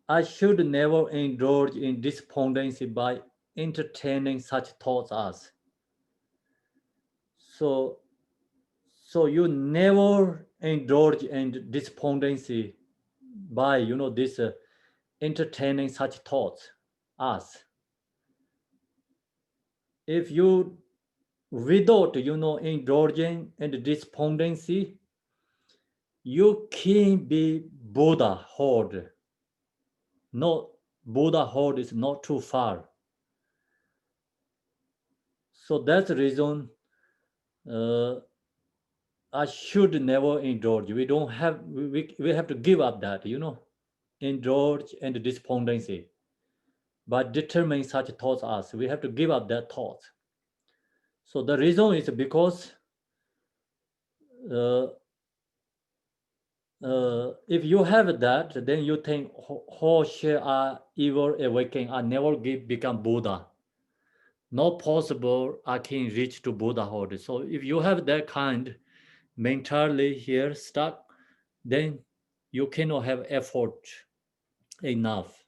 I should never indulge in despondency by entertaining such thoughts as. So you never indulge in despondency by this entertaining such thoughts as. If you without indulging in despondency, you can be Buddhahood. No, Buddhahood is not too far. So that's the reason I should never indulge. We don't have, we have to give up that, indulge and despondency. by determining such thoughts as we have to give up that thought. So the reason is because if you have that, then you think, how shall I ever awaken? I never become Buddha. Not possible I can reach to Buddhahood. So if you have that kind mentally here stuck, then you cannot have effort enough.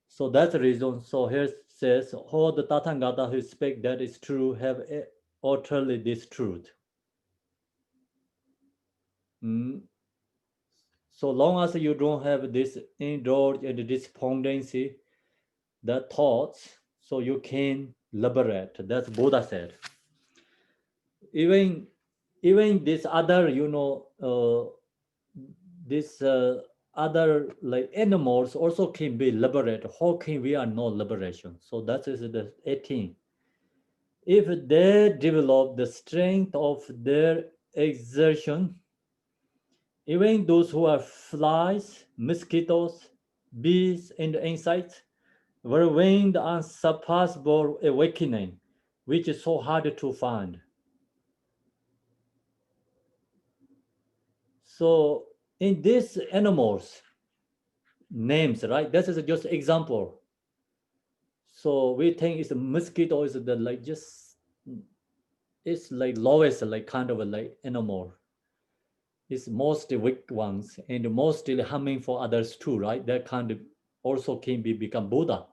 So that's the reason. So here says, all the Tathagata who speak that is true have utterly this truth. So long as you don't have this indulge and despondency, the thoughts, so you can liberate. That's Buddha said. Even this other, this other like animals also can be liberated. How can we are no liberation? So that is the 18. If they develop the strength of their exertion, even those who are flies, mosquitoes, bees, and insects were weighing the unsurpassable awakening, which is so hard to find. So in these animals, names, right? This is just example. So we think it's a mosquito is the like just it's like lowest like kind of a like animal. It's most weak ones and mostly harming for others too, right? That kind of also can be become Buddha.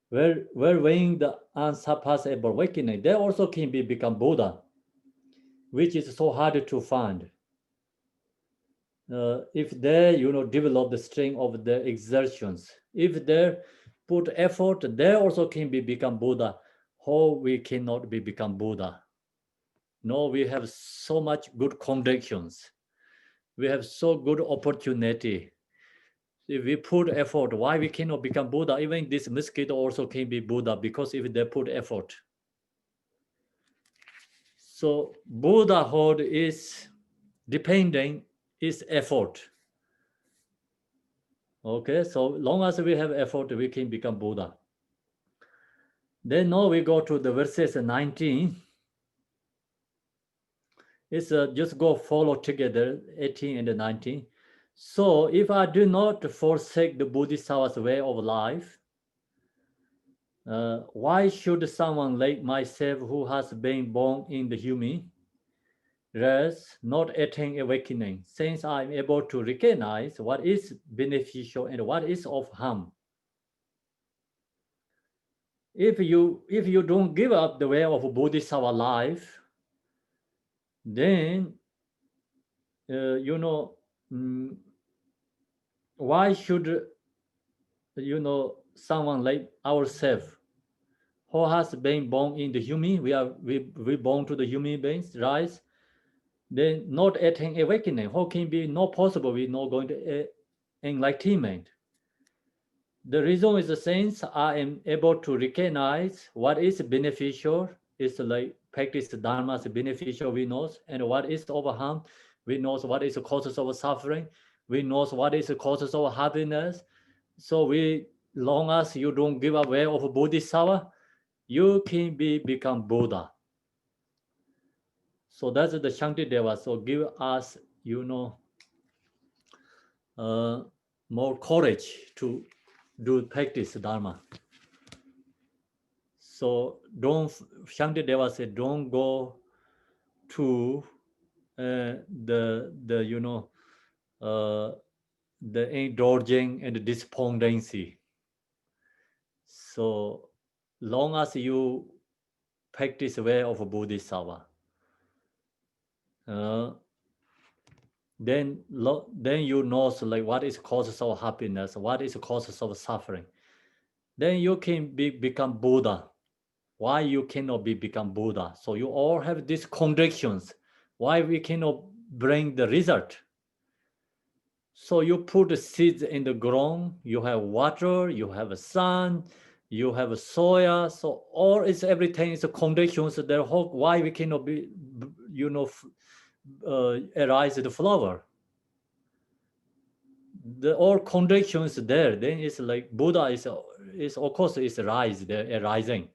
Where weighing the unsurpassable awakening, they also can be become Buddha, which is so hard to find. If they develop the strength of their exertions, if they put effort, they also can be become Buddha. How we cannot be become Buddha? No, we have so much good conditions, we have so good opportunity. If we put effort, why we cannot become Buddha? Even this mosquito also can be Buddha because if they put effort. So Buddhahood is depending is effort. Okay, so long as we have effort, we can become Buddha. Then now we go to the verses 19. It's just go follow together 18 and 19. So if I do not forsake the Bodhisattva's way of life, why should someone like myself who has been born in the human race not attain awakening, since I am able to recognize what is beneficial and what is of harm? If you don't give up the way of Bodhisattva life, then why should someone like ourselves who has been born in the human, we born to the human beings, right? Then not attain awakening. How can be not possible? We not going to enlightenment. The reason is the sense I am able to recognize what is beneficial, is like practice Dharma is beneficial, we know, and what is over harm, we know what is the causes of suffering, we know what is the causes of happiness. So long as you don't give away of Bodhisattva, you can become Buddha. So that's the Shantideva. So give us, more courage to do practice Dharma. So Shantideva said, don't go to the indulging and despondency. So long as you practice way of Bodhisattva, then you know like what is causes of happiness, what is causes of suffering. Then you can become Buddha. Why you cannot become Buddha? So you all have these contradictions. Why we cannot bring the result? So you put the seeds in the ground, you have water, you have a sun, you have a soil. So all is everything is a conditions. Therefore, why we cannot arise the flower? the all contradictions there, then it's like Buddha is of course is rise there, arising.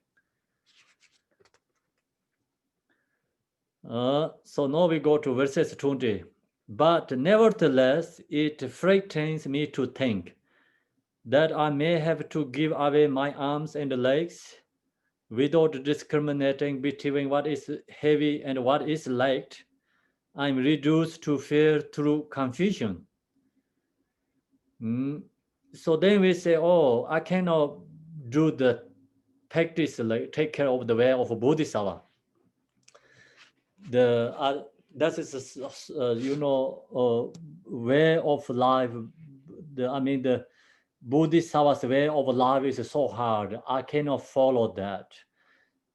So now we go to verses 20. But nevertheless, it frightens me to think that I may have to give away my arms and legs without discriminating between what is heavy and what is light. I'm reduced to fear through confusion. So then we say, oh, I cannot do the practice, like take care of the way of a bodhisattva. That is way of life. The bodhisattva's way of life is so hard. I cannot follow that.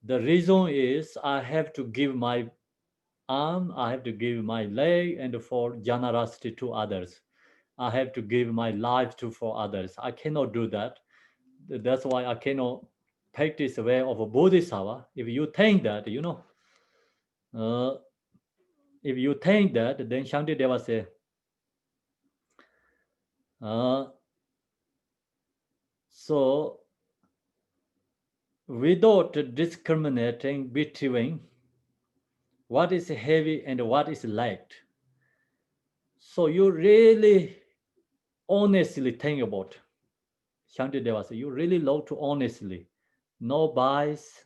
The reason is I have to give my arm, I have to give my leg, and for generosity to others. I have to give my life to for others. I cannot do that. That's why I cannot practice the way of a bodhisattva. If you think that, if you think that, then Shantideva say, so without discriminating between what is heavy and what is light. So you really honestly think about, Shantideva say, you really love to honestly, no bias,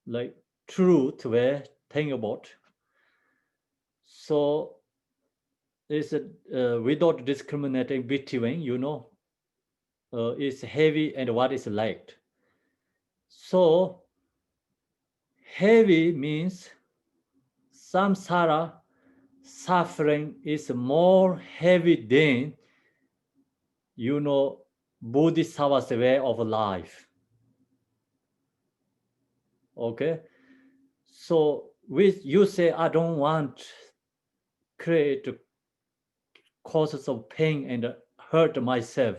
like truth where think about. So it's without discriminating between, is heavy and what is light. So heavy means samsara, suffering is more heavy than, bodhisattva's way of life. Okay? So with you say, I don't want create causes of pain and hurt myself.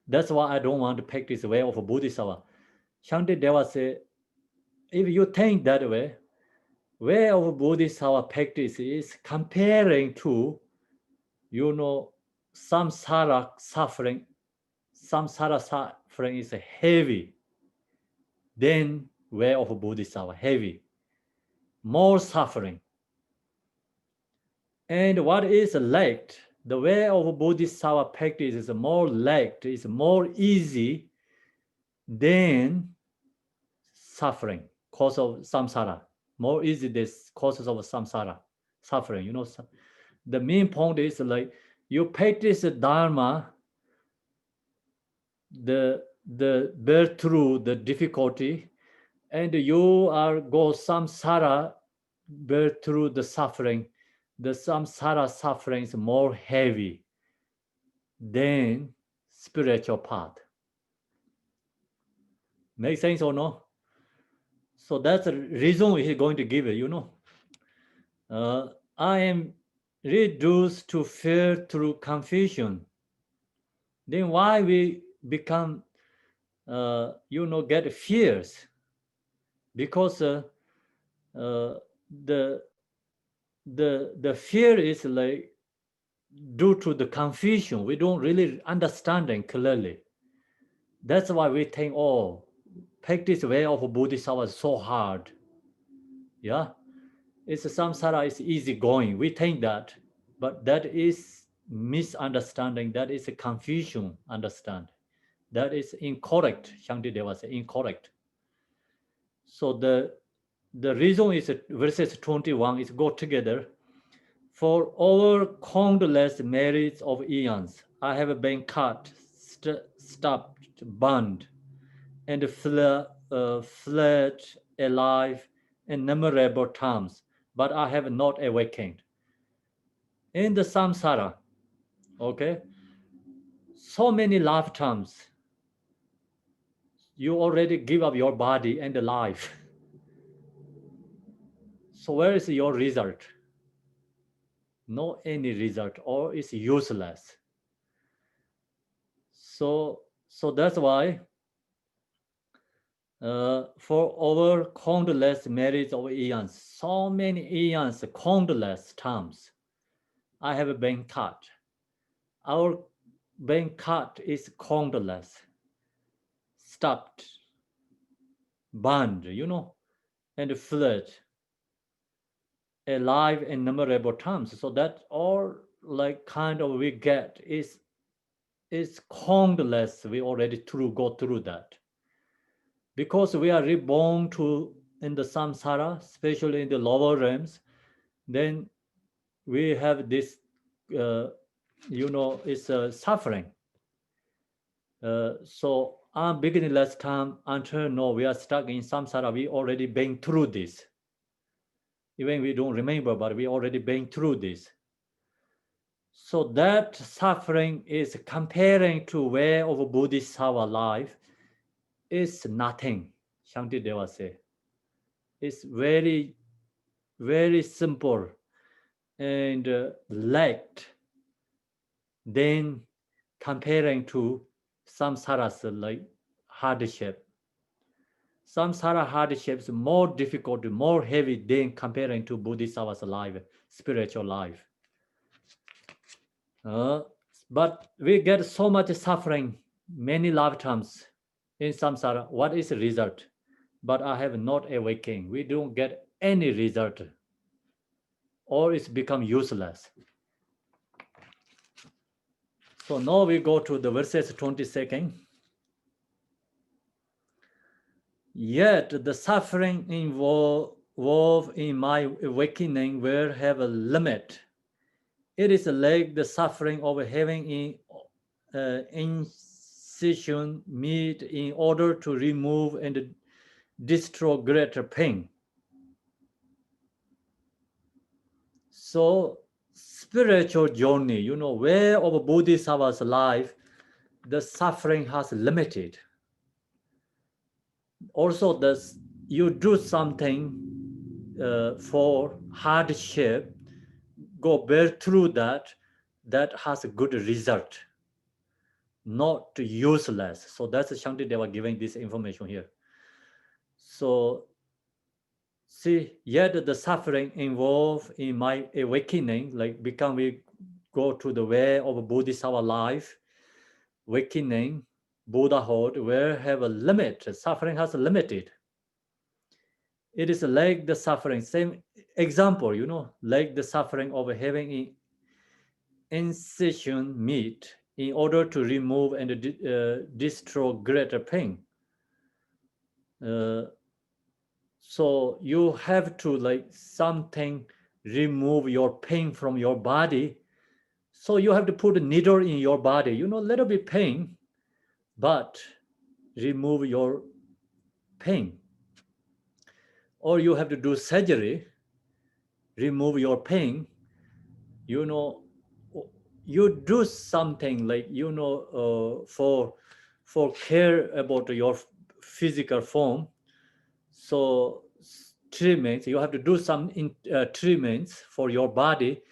That's why I don't want to practice the way of a bodhisattva. Shantideva say, if you think that way of bodhisattva practice is comparing to, samsara suffering. Samsara suffering is heavy. Then way of bodhisattva, heavy. More suffering. And what is light? The way of bodhisattva practice is more light, is more easy than suffering, cause of samsara. More easy this causes of samsara, suffering. The main point is like you practice the dharma, the bear through the difficulty, and you are go samsara, bear through the suffering. The samsara suffering is more heavy than spiritual path. Make sense or no? So that's the reason he's going to give it, I am reduced to fear through confusion. Then why we become, get fears? Because the fear is like due to the confusion. We don't really understand it clearly. That's why we think, oh, practice way of bodhisattva is so hard. Yeah, it's samsara is easy going. We think that, but that is misunderstanding. That is a confusion. Understand? That is incorrect. Shantideva said incorrect. So the reason is verses 21 is go together. For over countless merits of eons, I have been cut, stopped, burned, and fled alive innumerable times, but I have not awakened. In the samsara, okay, so many lifetimes, you already give up your body and the life. So where is your result? No any result, or it's useless. So that's why for over countless merits of eons, so many eons, countless times, I have been cut. our being cut is countless, stopped, burned, and fled, alive innumerable times. So that all like kind of we get is countless. We already go through that because we are reborn to in the samsara, especially in the lower realms. Then we have this, it's suffering. So I'm beginning last time until now we are stuck in samsara. We already been through this. Even we don't remember, but we already been through this. So that suffering is comparing to way of Bodhisattva life is nothing. Shantideva say. It's very, very simple and light. Then comparing to samsara's like hardship. Samsara hardships more difficult, more heavy than comparing to Bodhisattva's life, spiritual life. But we get so much suffering, many lifetimes in samsara. What is the result? But I have not awakened. We don't get any result, or it's become useless. So now we go to the verses 22nd. Yet the suffering involved in my awakening will have a limit. It is like the suffering of having incision made in order to remove and destroy greater pain. So spiritual journey, where of Bodhisattva's life, the suffering has limited. Also, you do something for hardship, go bear through that has a good result, not useless. So that's Shantideva giving this information here. So see, yet the suffering involved in my awakening, like we go to the way of Bodhisattva life, awakening, Buddhahood, where have a limit. Suffering has a limited. It is like the suffering, same example, like the suffering of having incision meat in order to remove and destroy greater pain. So you have to like something remove your pain from your body. So you have to put a needle in your body, little bit pain, but remove your pain. Or you have to do surgery, remove your pain. You do something like for care about your physical form. So treatments, you have to do some treatments for your body.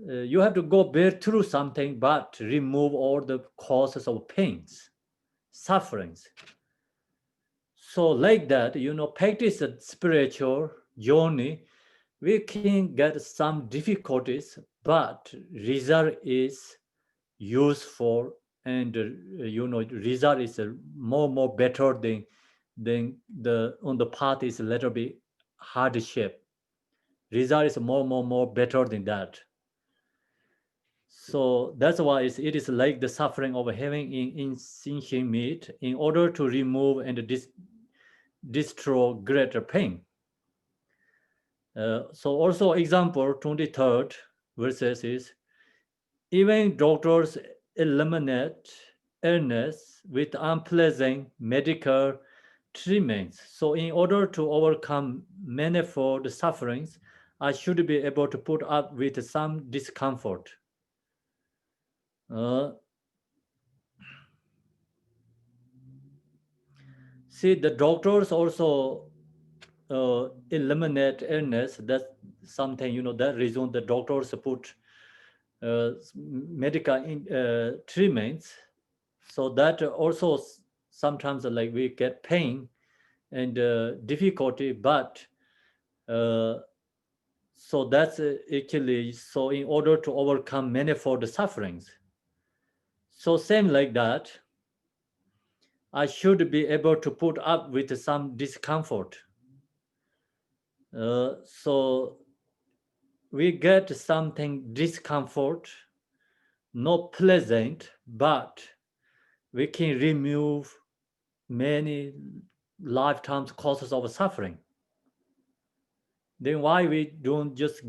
You have to go bear through something, but remove all the causes of pains, sufferings. So like that, practice a spiritual journey, we can get some difficulties, but result is useful, and result is more better than the on the path is a little bit hardship. Result is more better than that. So that's why it is like the suffering of having insentient meat in order to remove and destroy greater pain. So also example 23rd verses is, even doctors eliminate illness with unpleasant medical treatments. So in order to overcome manifold sufferings, I should be able to put up with some discomfort. See, the doctors also eliminate illness. That's something, that reason the doctors put medical treatments. So that also sometimes like we get pain and difficulty, but so that's actually, so in order to overcome manifold sufferings. So same like that, I should be able to put up with some discomfort. So we get something discomfort, not pleasant, but we can remove many lifetimes causes of suffering. Then why we don't just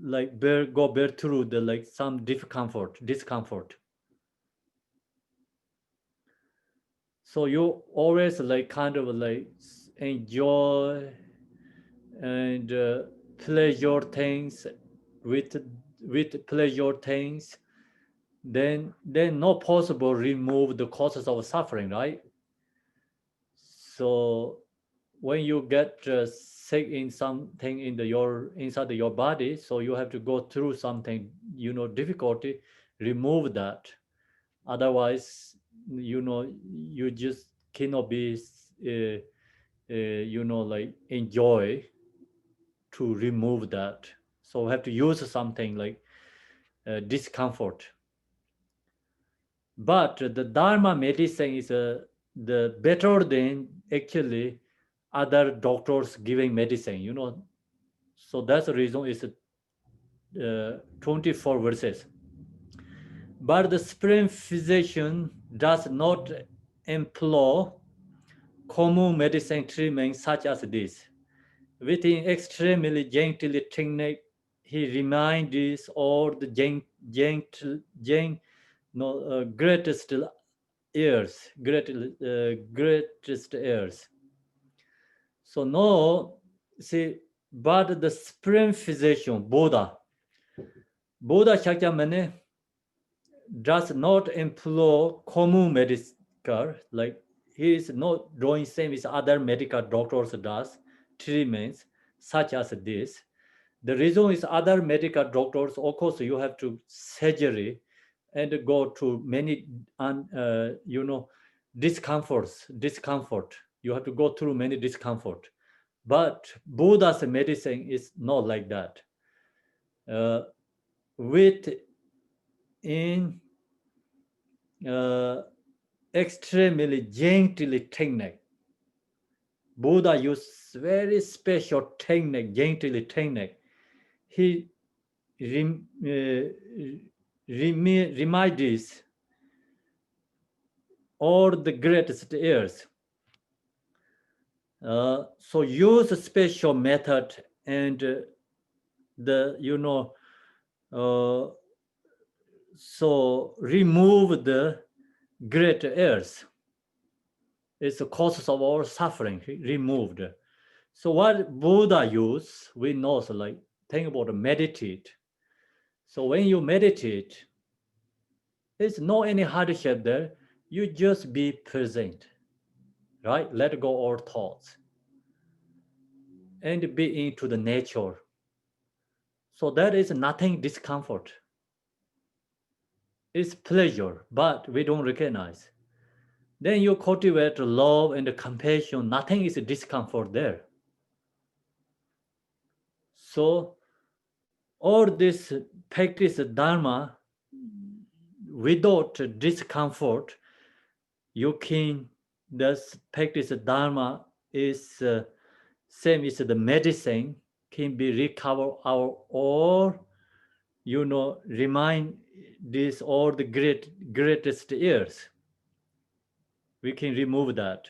like bear through the like some discomfort? So you always like kind of like enjoy and pleasure things with pleasure things, then not possible remove the causes of suffering, right? So when you get sick in something in your inside your body, so you have to go through something, difficulty, remove that. Otherwise, you just cannot be like enjoy to remove that. So we have to use something like discomfort. But the Dharma medicine is the better than actually other doctors giving medicine. So that's the reason it's 24 verses. But the supreme physician does not employ common medicine treatment such as this. With an extremely gentle technique, he reminds all the greatest greatest heirs. So no, see, but the supreme physician, Buddha Shakyamuni does not employ common medical, like he is not doing same as other medical doctors does, treatments such as this. The reason is other medical doctors, of course, you have to surgery and go to many, discomfort. You have to go through many discomfort. But Buddha's medicine is not like that. With in extremely gentle technique, Buddha used very special technique, gentle technique. He reminds all the greatest heirs. So use a special method and so remove the great heirs. It's the causes of our suffering removed. So what Buddha used, we know, so like think about meditate. So when you meditate, there's no any hardship there. You just be present, right? Let go all thoughts and be into the nature. So that is nothing discomfort. It's pleasure, but we don't recognize. Then you cultivate love and compassion. Nothing is discomfort there. So all this practice Dharma without discomfort, you can thus practice Dharma is same as the medicine can be recover our all, remind this all the greatest years. We can remove that.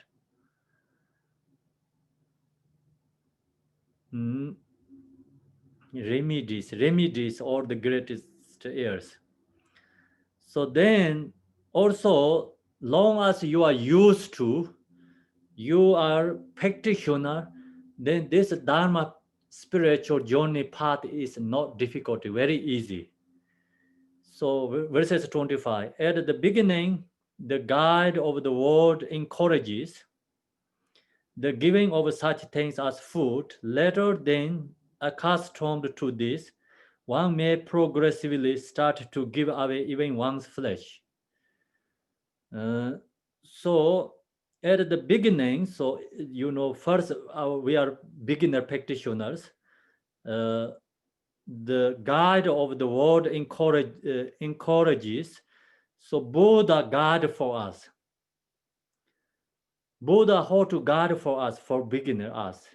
Remedies all the greatest years. So then also, long as you are used to, you are practitioner, then this Dharma spiritual journey path is not difficult, very easy. So verses 25, at the beginning, the guide of the world encourages the giving of such things as food. Later than accustomed to this, one may progressively start to give away even one's flesh. So at the beginning, so first we are beginner practitioners. The guide of the world encourages So Buddha guide for us. Buddha how to guide for us, for beginner us.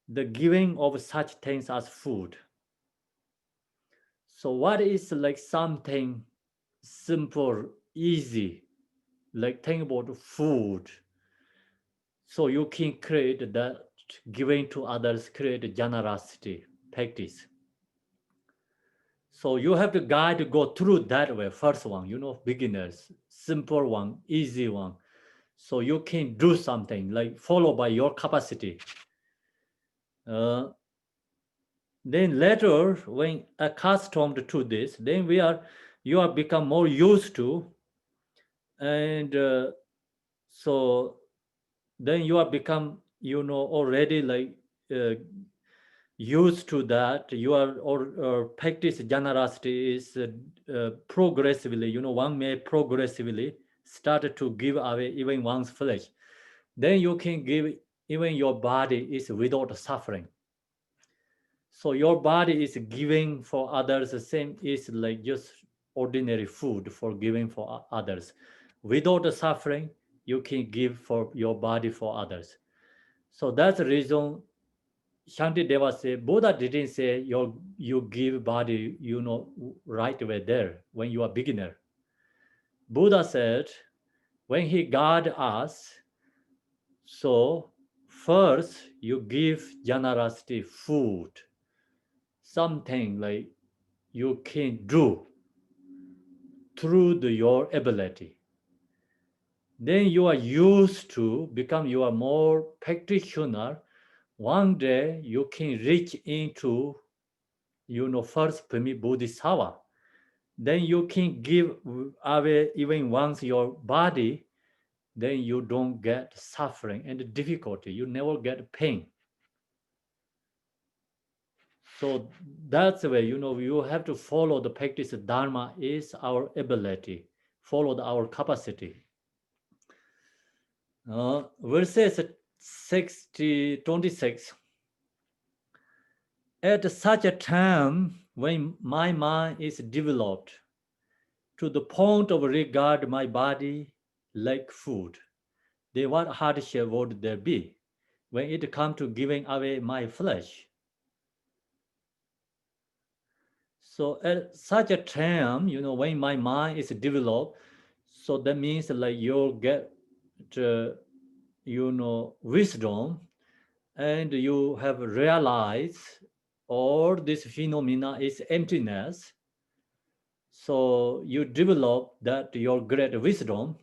The giving of such things as food. So what is like something simple, easy, like think about food. So you can create that giving to others, create generosity practice. So you have to guide to go through that way. First one, beginners, simple one, easy one. So you can do something like follow by your capacity. Then later, when accustomed to this, then you are become more used to, and so then you are become already like uh, used to that. You are or practice generosity is progressively. One may progressively start to give away even one's flesh. Then you can give even your body is without suffering. So your body is giving for others, the same is like just ordinary food for giving for others. Without suffering, you can give for your body for others. So that's the reason Shantideva said, Buddha didn't say you give body, right away there when you are beginner. Buddha said, when he guide us, so first you give generosity food, something like you can do through your ability. Then you are used to become you are more practitioner. One day you can reach into, first permit Bodhisattva. Then you can give away even once your body, then you don't get suffering and difficulty. You never get pain. So that's the way, you have to follow the practice. Dharma is our ability, follow our capacity. Verses 26. At such a time when my mind is developed to the point of regard my body like food, then what hardship would there be when it comes to giving away my flesh? So at such a time, when my mind is developed, so that means like you'll get, wisdom, and you have realized all this phenomena is emptiness. So you develop that your great wisdom,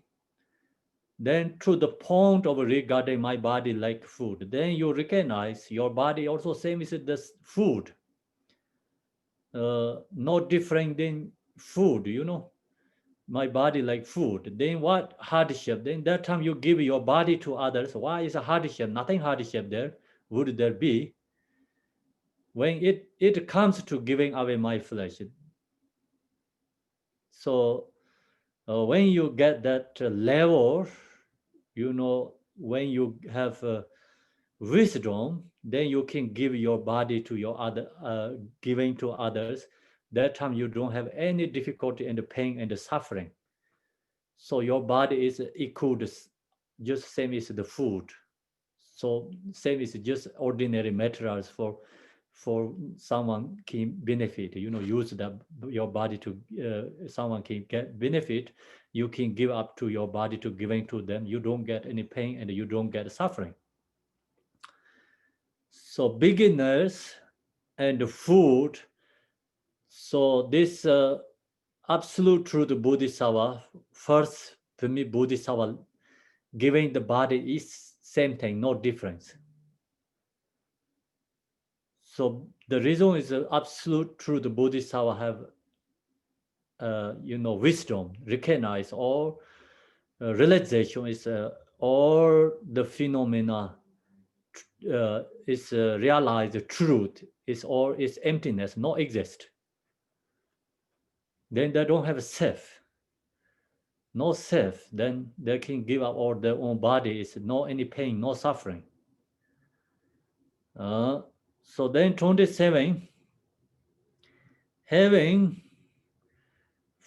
then to the point of regarding my body like food, then you recognize your body also same as this food, no different than food, my body like food. Then what hardship? Then that time you give your body to others. Why is a hardship? Nothing hardship there would there be when it comes to giving away my flesh. So when you get that level, when you have wisdom, then you can give your body to your other, giving to others. That time you don't have any difficulty and pain and suffering. So your body is equal to just same as the food. So same is just ordinary materials for someone can benefit. Use that your body to someone can get benefit. You can give up to your body to giving to them. You don't get any pain and you don't get suffering. So beginners and food. So this absolute truth Bodhisattva, first for me Bodhisattva, giving the body is same thing, no difference. So the reason is absolute truth Bodhisattva have wisdom, recognize all realization is all the phenomena is realized truth is all is emptiness, no exist. Then they don't have a self. No self, then they can give up all their own body. Is no any pain, no suffering. So then 27, having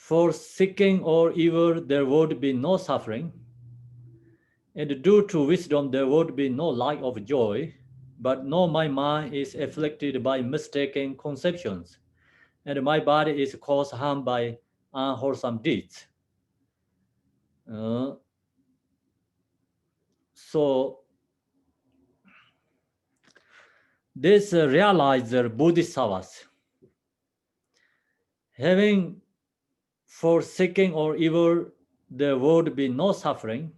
For seeking or evil, there would be no suffering. And due to wisdom, there would be no light of joy. But no, my mind is afflicted by mistaken conceptions, and my body is caused harm by unwholesome deeds. So this realizer Bodhisattvas, having forsaken or evil, there would be no suffering.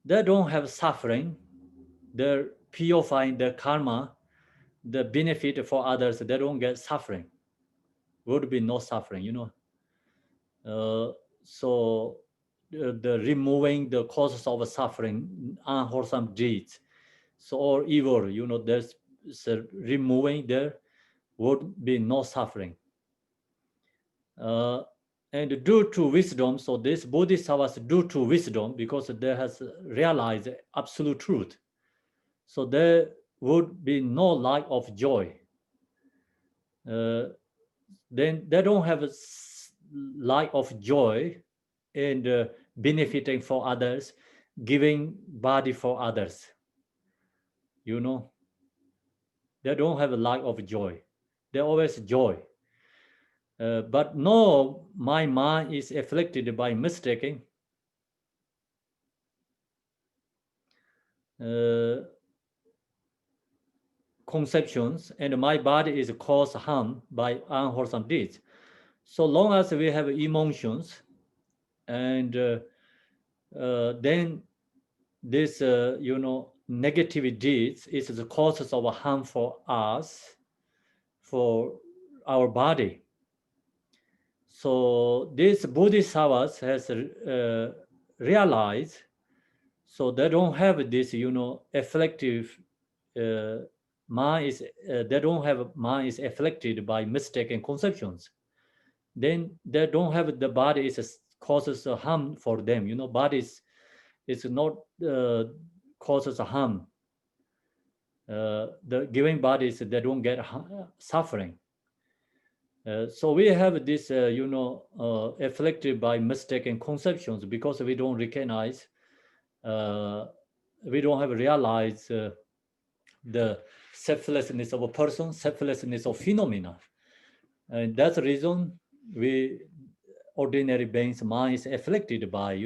They don't have suffering. They're purifying their karma, the benefit for others. They don't get suffering. Would be no suffering, So the removing the causes of suffering, unwholesome deeds, so or evil, there's removing there would be no suffering. And due to wisdom, so this bodhisattvas due to wisdom, because they has realized absolute truth, so there would be no lack of joy. Then they don't have a lack of joy and benefiting for others, giving body for others. They don't have a lack of joy. They always joy. But no, my mind is afflicted by mistaking. Conceptions, and my body is caused harm by unwholesome deeds. So long as we have emotions, and then this negative deeds is the causes of harm for us, for our body. So this bodhisattvas has realized, so they don't have this afflictive mind is they don't have mind is afflicted by mistaken conceptions. Then they don't have the body is causes harm for them. Bodies is not causes harm. The giving bodies, they don't get suffering. So we have this afflicted by mistaken conceptions because we don't recognize, we don't have realized the selflessness of a person, selflessness of phenomena. And that's the reason we ordinary beings' mind is afflicted by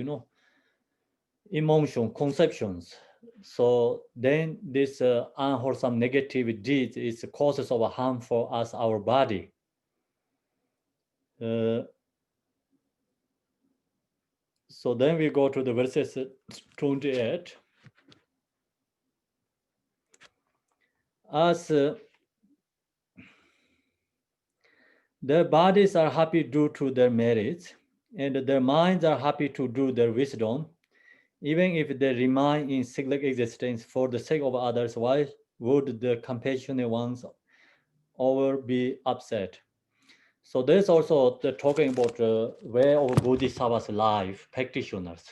emotion conceptions. So then this unwholesome negative deed is causes of harm for us, our body. So then we go to the verses 28. As their bodies are happy due to their merits, and their minds are happy to do their wisdom, even if they remain in cyclic existence for the sake of others, why would the compassionate ones over be upset? So there's also the talking about way of bodhisattvas life practitioners.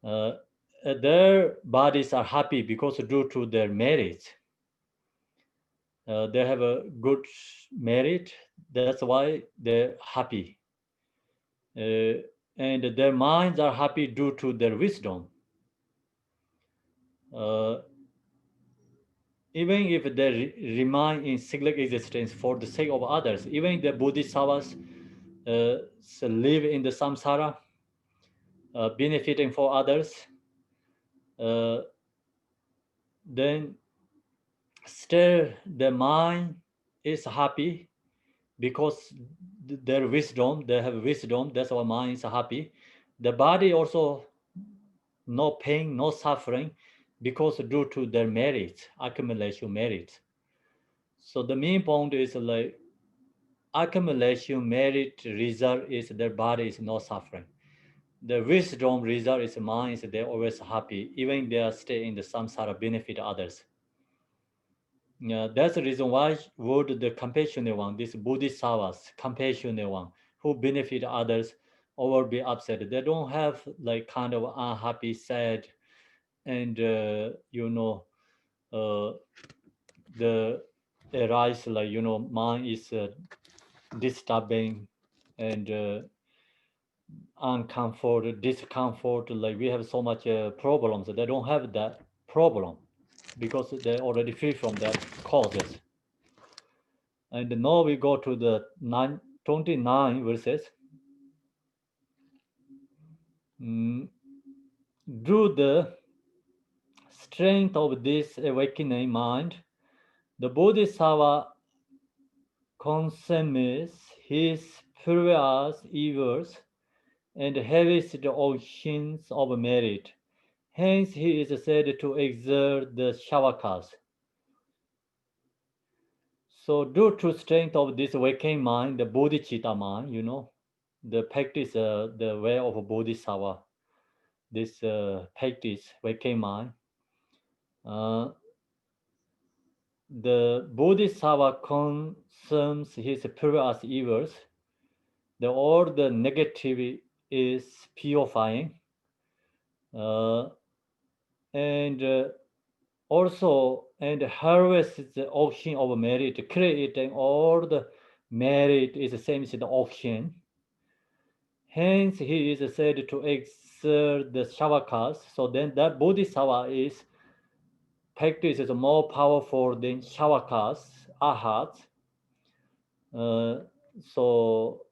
Their bodies are happy because due to their merits. They have a good merit, that's why they're happy. And their minds are happy due to their wisdom. Even if they remain in cyclic existence for the sake of others, even the bodhisattvas live in the samsara, benefiting for others, then still the mind is happy because their wisdom, they have wisdom, that's why mind is happy. The body also no pain, no suffering, because due to their merit, accumulation merit. So the main point is like accumulation merit result is their body is no suffering. The wisdom result is mind is they're always happy, even they are stay in the samsara benefit others. Yeah, that's the reason why would the compassionate one, this bodhisattvas, compassionate one, who benefit others, or be upset. They don't have like kind of unhappy, sad, and the arise like mind is disturbing and uncomfort, discomfort. Like we have so much problems. They don't have that problem because they already free from that causes. And now we go to the 29 verses. Through the strength of this awakening mind, the Bodhisattva consumes his previous evils and harvests the oceans of merit. Hence, he is said to exert the shavakas. So, due to strength of this waking mind, the bodhicitta mind, the practice, the way of bodhisattva, this practice, waking mind, the bodhisattva consumes his previous evils. All the negative is purifying, and also and harvests the ocean of merit, creating all the merit is the same as the ocean. Hence, he is said to exert the shavakas. So then, that bodhisattva is practice is more powerful than shavakas, ahats. So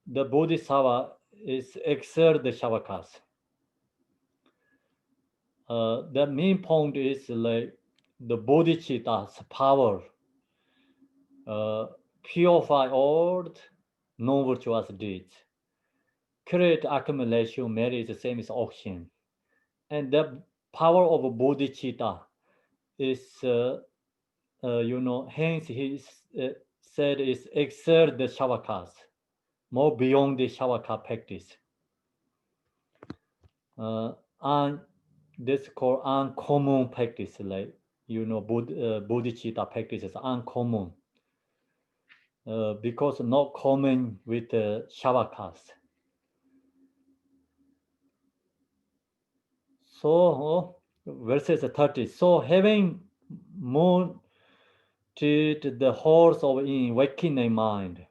the bodhisattva is exert the shavakas. The main point is like the bodhicitta's power purify all non-virtuous deeds, create accumulation, merit is the same as ocean, and the power of bodhicitta is hence he said is exert the shavakas more beyond the shavaka practice. And this called uncommon practice, like bodhicitta practice is uncommon because not common with shavakas. So verses 30. So having mounted the horse of in waking mind,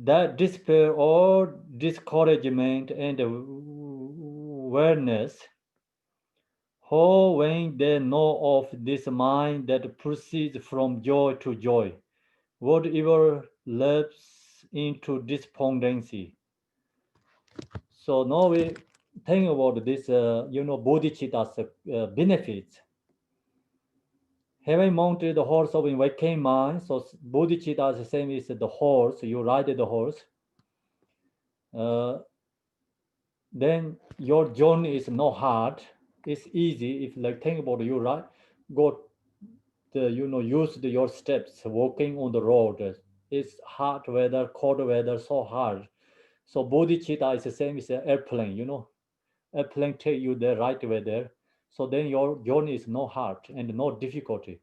that despair or discouragement and awareness, how when they know of this mind that proceeds from joy to joy, whatever leaps into despondency. So now we think about this, bodhicitta's benefits. Having mounted the horse of awakening mind, so bodhicitta is the same as the horse. You ride the horse. Then your journey is not hard. It's easy. If like think about you, right? Go use your steps walking on the road. It's hot weather, cold weather, so hard. So bodhicitta is the same as an airplane. Airplane take you the right weather. So then your journey is no hard and no difficulty.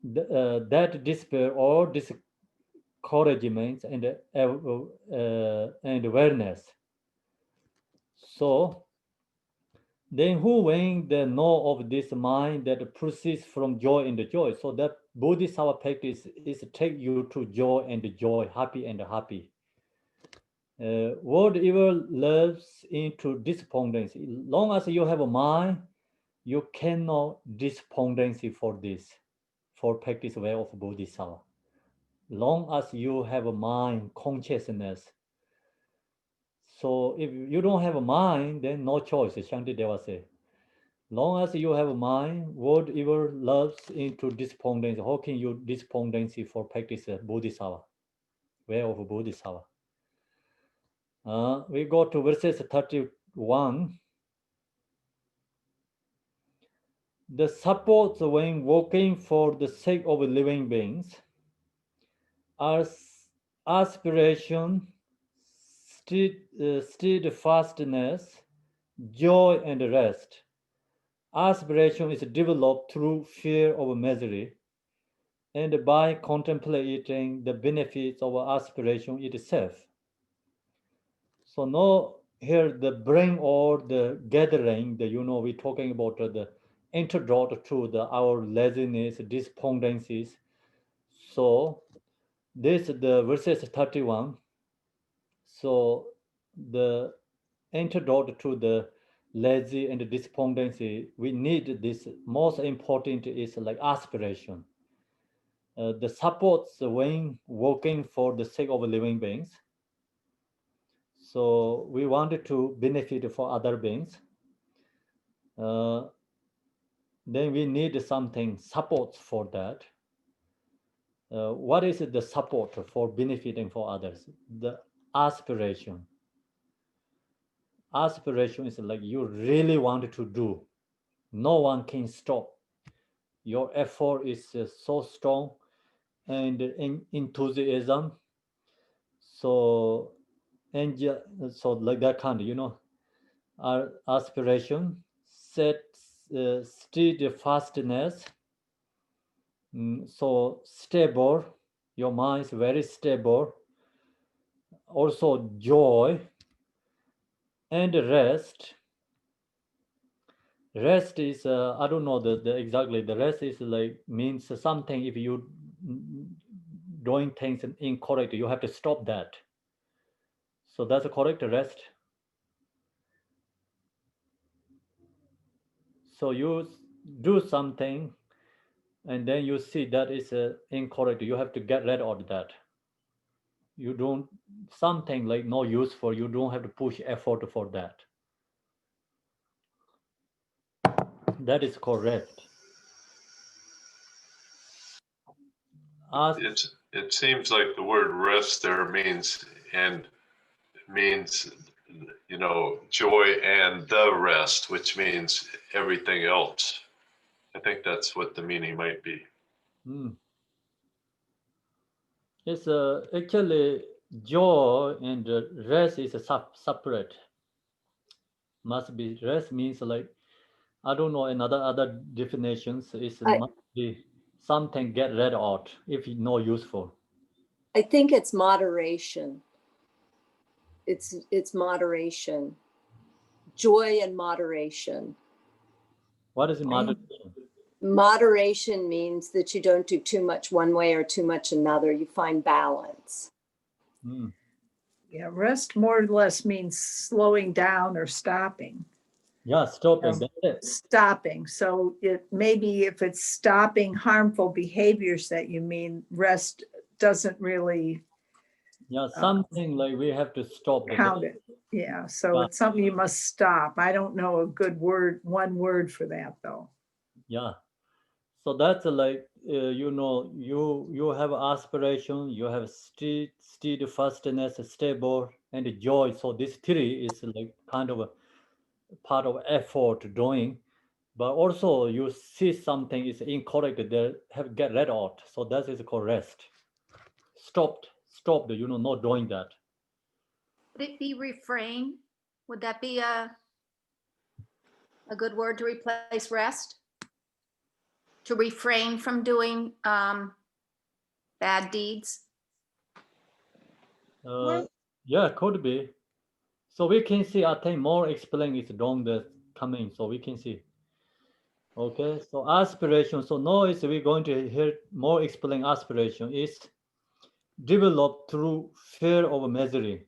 That despair or discouragement and awareness. So then who when they know of this mind that proceeds from joy and joy. So that bodhisattva practice is take you to joy and joy, happy and happy. Whatever lives into despondency, long as you have a mind, you cannot despondency for this, for practice way of bodhisattva. Long as you have a mind, consciousness. So if you don't have a mind, then no choice, Shantideva said. Long as you have a mind, whatever loves into despondency, how can you despondency for practice bodhisattva, way of bodhisattva? We go to verses 31. The support when working for the sake of living beings are aspiration, steadfastness, joy, and rest. Aspiration is developed through fear of misery, and by contemplating the benefits of aspiration itself. So now here the bring or the gathering, we're talking about the antidote to our laziness, despondencies. So this the verses 31. So the antidote to the lazy and despondency, we need this. Most important is like aspiration. The supports when working for the sake of living beings. So we wanted to benefit for other beings. Then we need something supports for that. What is the support for benefiting for others? The aspiration. Aspiration is like you really want to do. No one can stop. Your effort is so strong and enthusiasm. So and so like that kind, our aspiration, set steadfastness. So stable, your mind is very stable. Also joy and rest. Rest is I don't know the exactly. The rest is like means something. If you doing things incorrect, you have to stop that. So that's a correct rest. So you do something and then you see that is incorrect, you have to get rid of that. You don't, something like no useful, you don't have to push effort for that. That is correct. Ask, It seems like the word rest there means joy and the rest, which means everything else. I think that's what the meaning might be. it's actually joy and rest is a separate. Must be rest means like I don't know another other definitions is must be something get rid of if no useful. I think it's moderation. It's moderation. Joy and moderation. What is moderation? Moderation means that you don't do too much one way or too much another. You find balance. Yeah, rest more or less means slowing down or stopping. Yeah, stopping. That's it. Stopping. So it maybe if it's stopping harmful behaviors that you mean, rest doesn't really. Yeah, something like we have to stop. Count it. Yeah, so it's something you must stop. I don't know a good word, one word for that though. Yeah, so that's like you have aspiration, you have steadfastness, stable, and joy. So this three is like kind of a part of effort doing, but also you see something is incorrect, they have get rid of. So that is called rest. Stopped, not doing that. Would it be refrain? Would that be a good word to replace rest? To refrain from doing bad deeds? Yeah, could be. So we can see, I think more explain is down the coming, so we can see. Okay, so aspiration. So now is we're going to hear more explain aspiration is developed through fear of misery.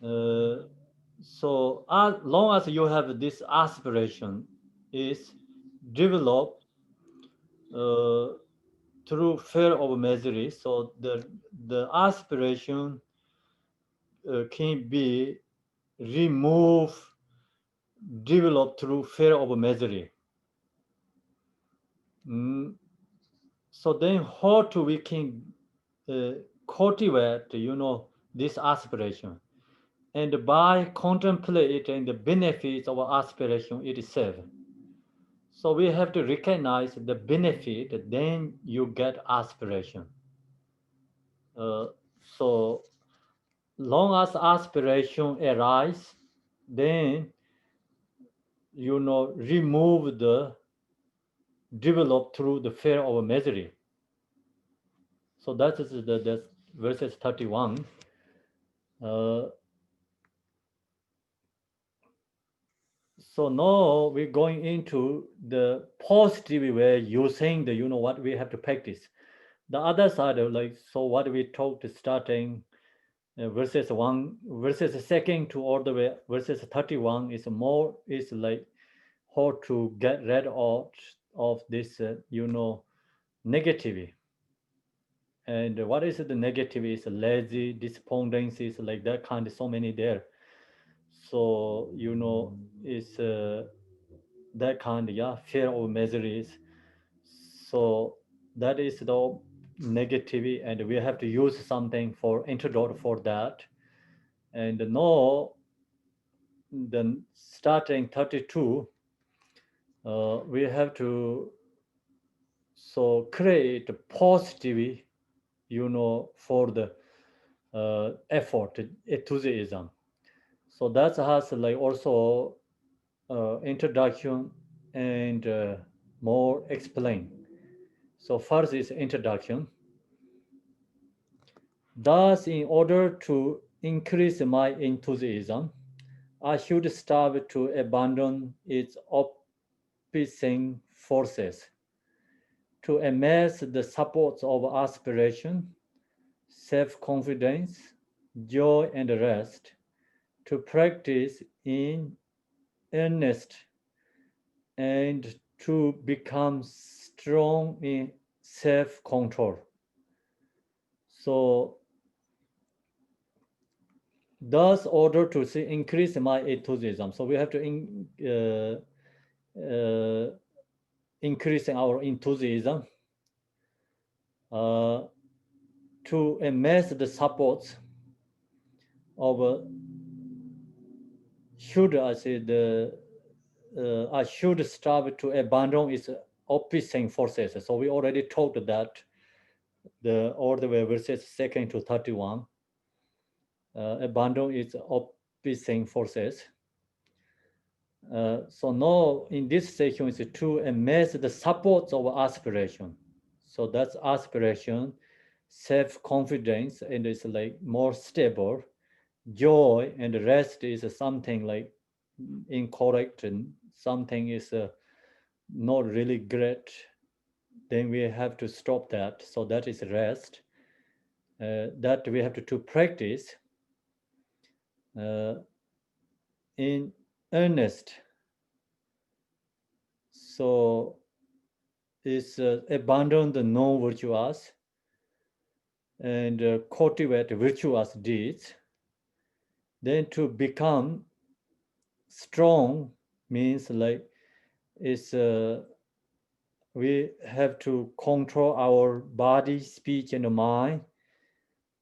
So as long as you have this aspiration is developed through fear of misery. So the aspiration can be removed, developed through fear of misery. So then how do we can cultivate, this aspiration? And by contemplating the benefits of aspiration itself. So we have to recognize the benefit, then you get aspiration. So long as aspiration arise, then remove the develop through the fear of misery. So that is the verses 31. So now we're going into the positive way, using the what we have to practice. The other side of like, so what we talked starting verses 1, verses 2 to all the way verses 31 is more, is like how to get rid of this, negativity. And what is the negative is lazy, despondency, is like that kind of so many there. So, is that kind of, yeah, fear of miseries. So that is the negativity, and we have to use something for antidote for that. And now, then starting 32, we have to so create positive, for the effort, enthusiasm. So that has like also introduction and more explain. So first is introduction. Thus, in order to increase my enthusiasm, I should strive to abandon its opposing forces, to amass the supports of aspiration, self-confidence, joy, and rest, to practice in earnest, and to become strong in self-control. So, thus, order to increase my enthusiasm. So we have to increase our enthusiasm to amass the supports of should I say the I should strive to abandon its opposing forces. So we already talked that all the way verses 2 to 31. Abandon its opposing forces. So now in this section is to amass the supports of aspiration. So that's aspiration, self-confidence, and it's like more stable. Joy and rest is something like incorrect, and something is not really great. Then we have to stop that. So that is rest. That we have to practice in earnest. So is abandon the non-virtuous and cultivate virtuous deeds. Then to become strong means like is we have to control our body, speech, and mind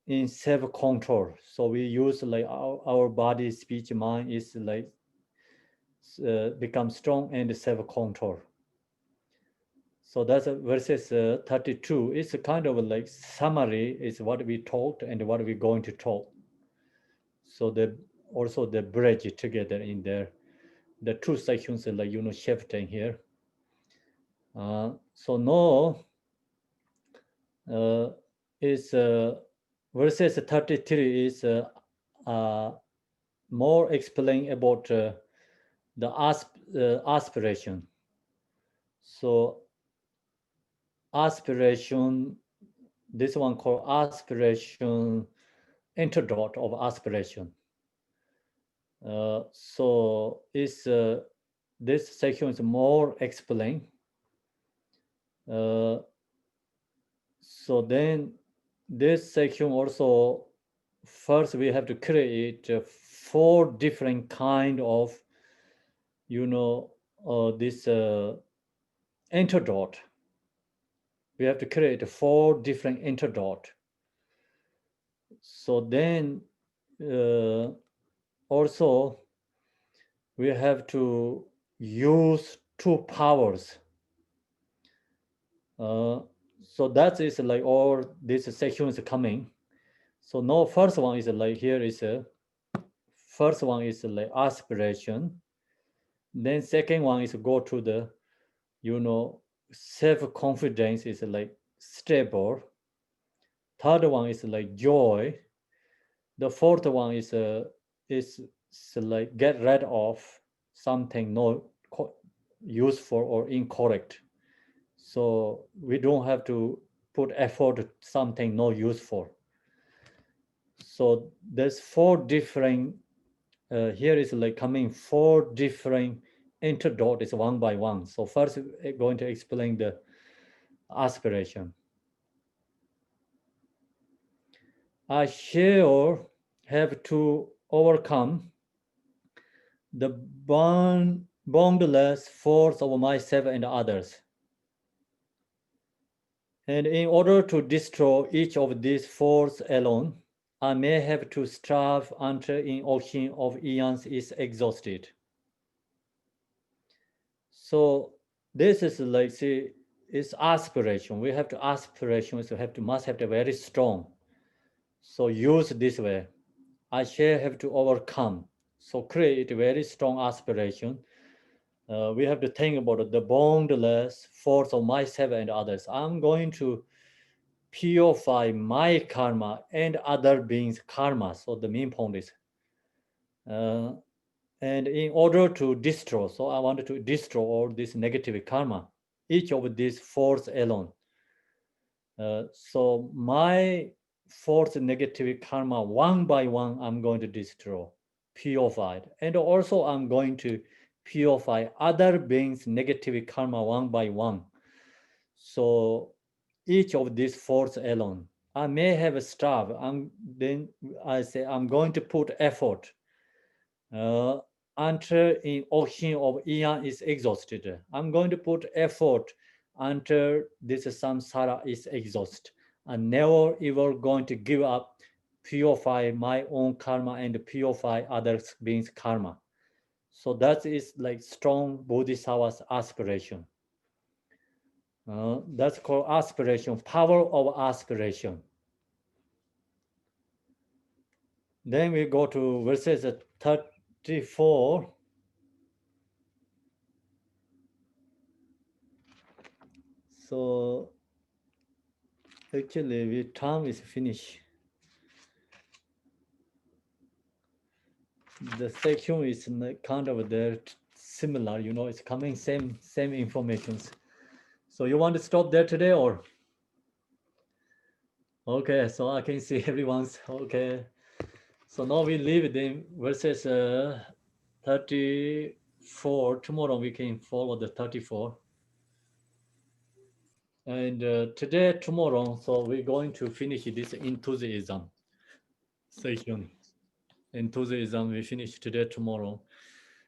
in self-control. So we use like our body, speech, mind is like become strong and self-control. So that's verses 32. It's a kind of like summary is what we talked and what we're going to talk. So also the bridge together in there. The two sections are like, shifting here. So now is verses 33 is more explain about the aspiration. So aspiration, this one called aspiration, antidote of aspiration. So is this section is more explained. So then this section also, first we have to create 4 different kind of, this antidote. We have to create 4 different antidote. So then also we have to use 2 powers. So that is like all this section is coming. So now first one is like here is first one is like aspiration. Then second one is go to the, self-confidence is like stable. Third one is like joy. The fourth one is like get rid of something not useful or incorrect. So we don't have to put effort to something not useful. So there's 4 different, here is like coming 4 different antidotes one by one. So first I'm going to explain the aspiration. I shall have to overcome the boundless force of myself and others. And in order to destroy each of these forces alone, I may have to strive until in ocean of eons is exhausted. So this is like, see, it's aspiration. We have to aspirations, we have to must have to very strong. So use this way. I shall have to overcome. So create a very strong aspiration. We have to think about the boundless force of myself and others. I'm going to purify my karma and other beings' karma. So the main point is, and in order to destroy, so I wanted to destroy all this negative karma, each of these force alone. So my force negative karma, one by one, I'm going to destroy, purified. And also I'm going to purify other beings' negative karma one by one. So each of these force alone. I may have a starve. Then I say I'm going to put effort until in ocean of eon is exhausted. I'm going to put effort until this samsara is exhausted. I'm never ever going to give up, purify my own karma and purify others beings karma. So that is like strong bodhisattva's aspiration. That's called aspiration, power of aspiration. Then we go to verses 34. So actually, the time is finished. The section is kind of there similar, you know, it's coming same informations. So you want to stop there today or? Okay, so I can see everyone's okay. So now we leave the verses 34. Tomorrow we can follow the 34. And today, tomorrow, so we're going to finish this enthusiasm section. Enthusiasm we finish today, tomorrow.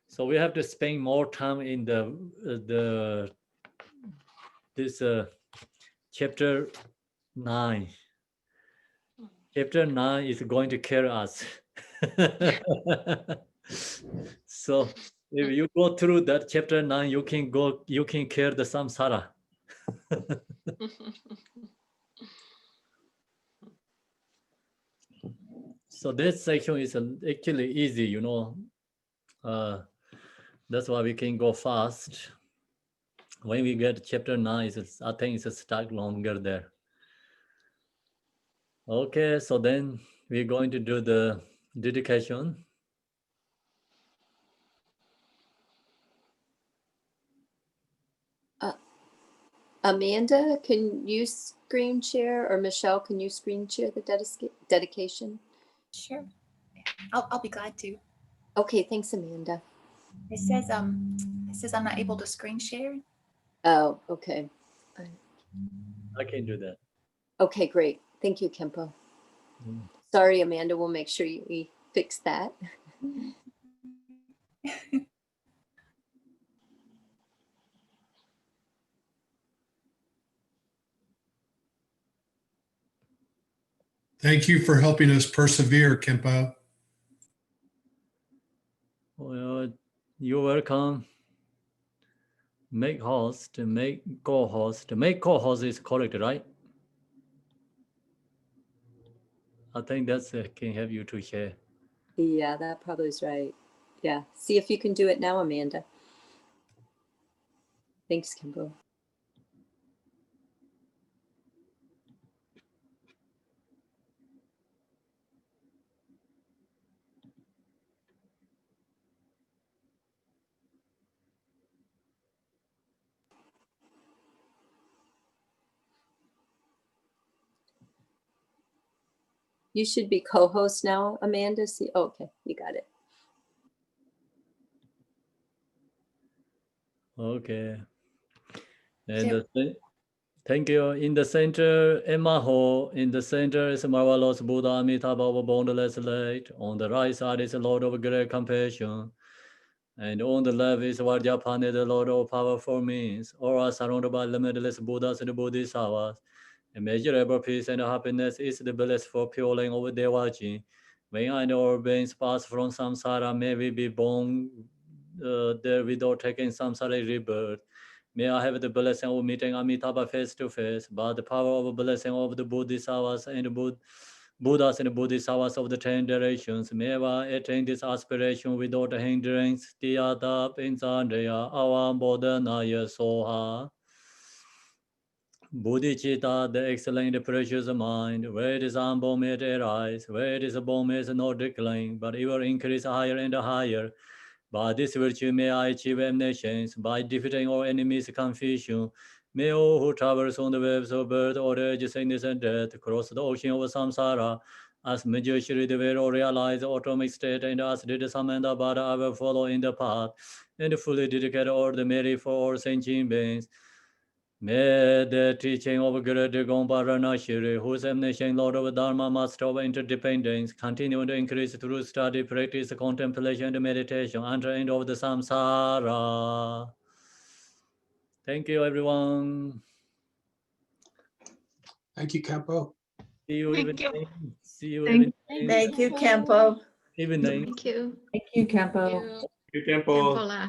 So we have to spend more time in this chapter 9. Chapter 9 is going to carry us. So if you go through that chapter 9, you can carry the samsara. So this section is actually easy, you know. That's why we can go fast. When we get chapter 9, I think it's a start longer there. Okay, so then we're going to do the dedication. Amanda, can you screen share, or Michelle, can you screen share the dedication? Sure. I'll be glad to. Okay, thanks, Amanda. It says I'm not able to screen share. Oh, okay. I can do that. Okay, great. Thank you, Khenpo. Sorry, Amanda, we'll make sure we fix that. Thank you for helping us persevere, Khenpo. Well, you're welcome. Make host, make co-host. Make co-host is correct, right? I think that's can help you to share. Yeah, that probably is right. Yeah, see if you can do it now, Amanda. Thanks, Khenpo. You should be co-host now, Amanda. See, okay, you got it. Okay. Yeah. And thank you. In the center, Emma Ho. In the center is marvelous Buddha Amitabha of boundless light. On the right side is the Lord of great compassion. And on the left is Vajrapani, the Lord of powerful means. All are surrounded by limitless Buddhas and Bodhisattvas. Immeasurable peace and happiness is the bliss for puring over Devaji. When I know our beings pass from samsara, may we be born there without taking samsara rebirth. May I have the blessing of meeting Amitabha face to face, but the power of blessing of the Bodhisattvas and Buddhas and Bodhisattvas of the 10 generations. May I attain this aspiration without hindrance. Tiyata Pinsandaya Avam Bodhanaya Soha. Bodhicitta, the excellent precious mind, where it is unborn may it arise, where it is born may it not decline, but ever increase higher and higher. By this virtue may I achieve omniscience, by defeating all enemies' confusion. May all who traverse on the waves of birth, old age, sickness, and death, cross the ocean of samsara, as Majeshri the Vero realize the atomic state, and as did Samantha Bada, I will follow in the path, and fully dedicate all the merit for all sentient beings. May the teaching of Guru Gompa Ranashiri, whose omniscient Lord of Dharma, Master of interdependence, continue to increase through study, practice, contemplation, and meditation, until the end of the samsara. Thank you, everyone. Thank you, Khenpo. See you Thank you. evening. See you Thank evening. Thank you, Khenpo. Evening. Thank you. Thank you, Khenpo. Thank you. You Khenpo. Khenpo La.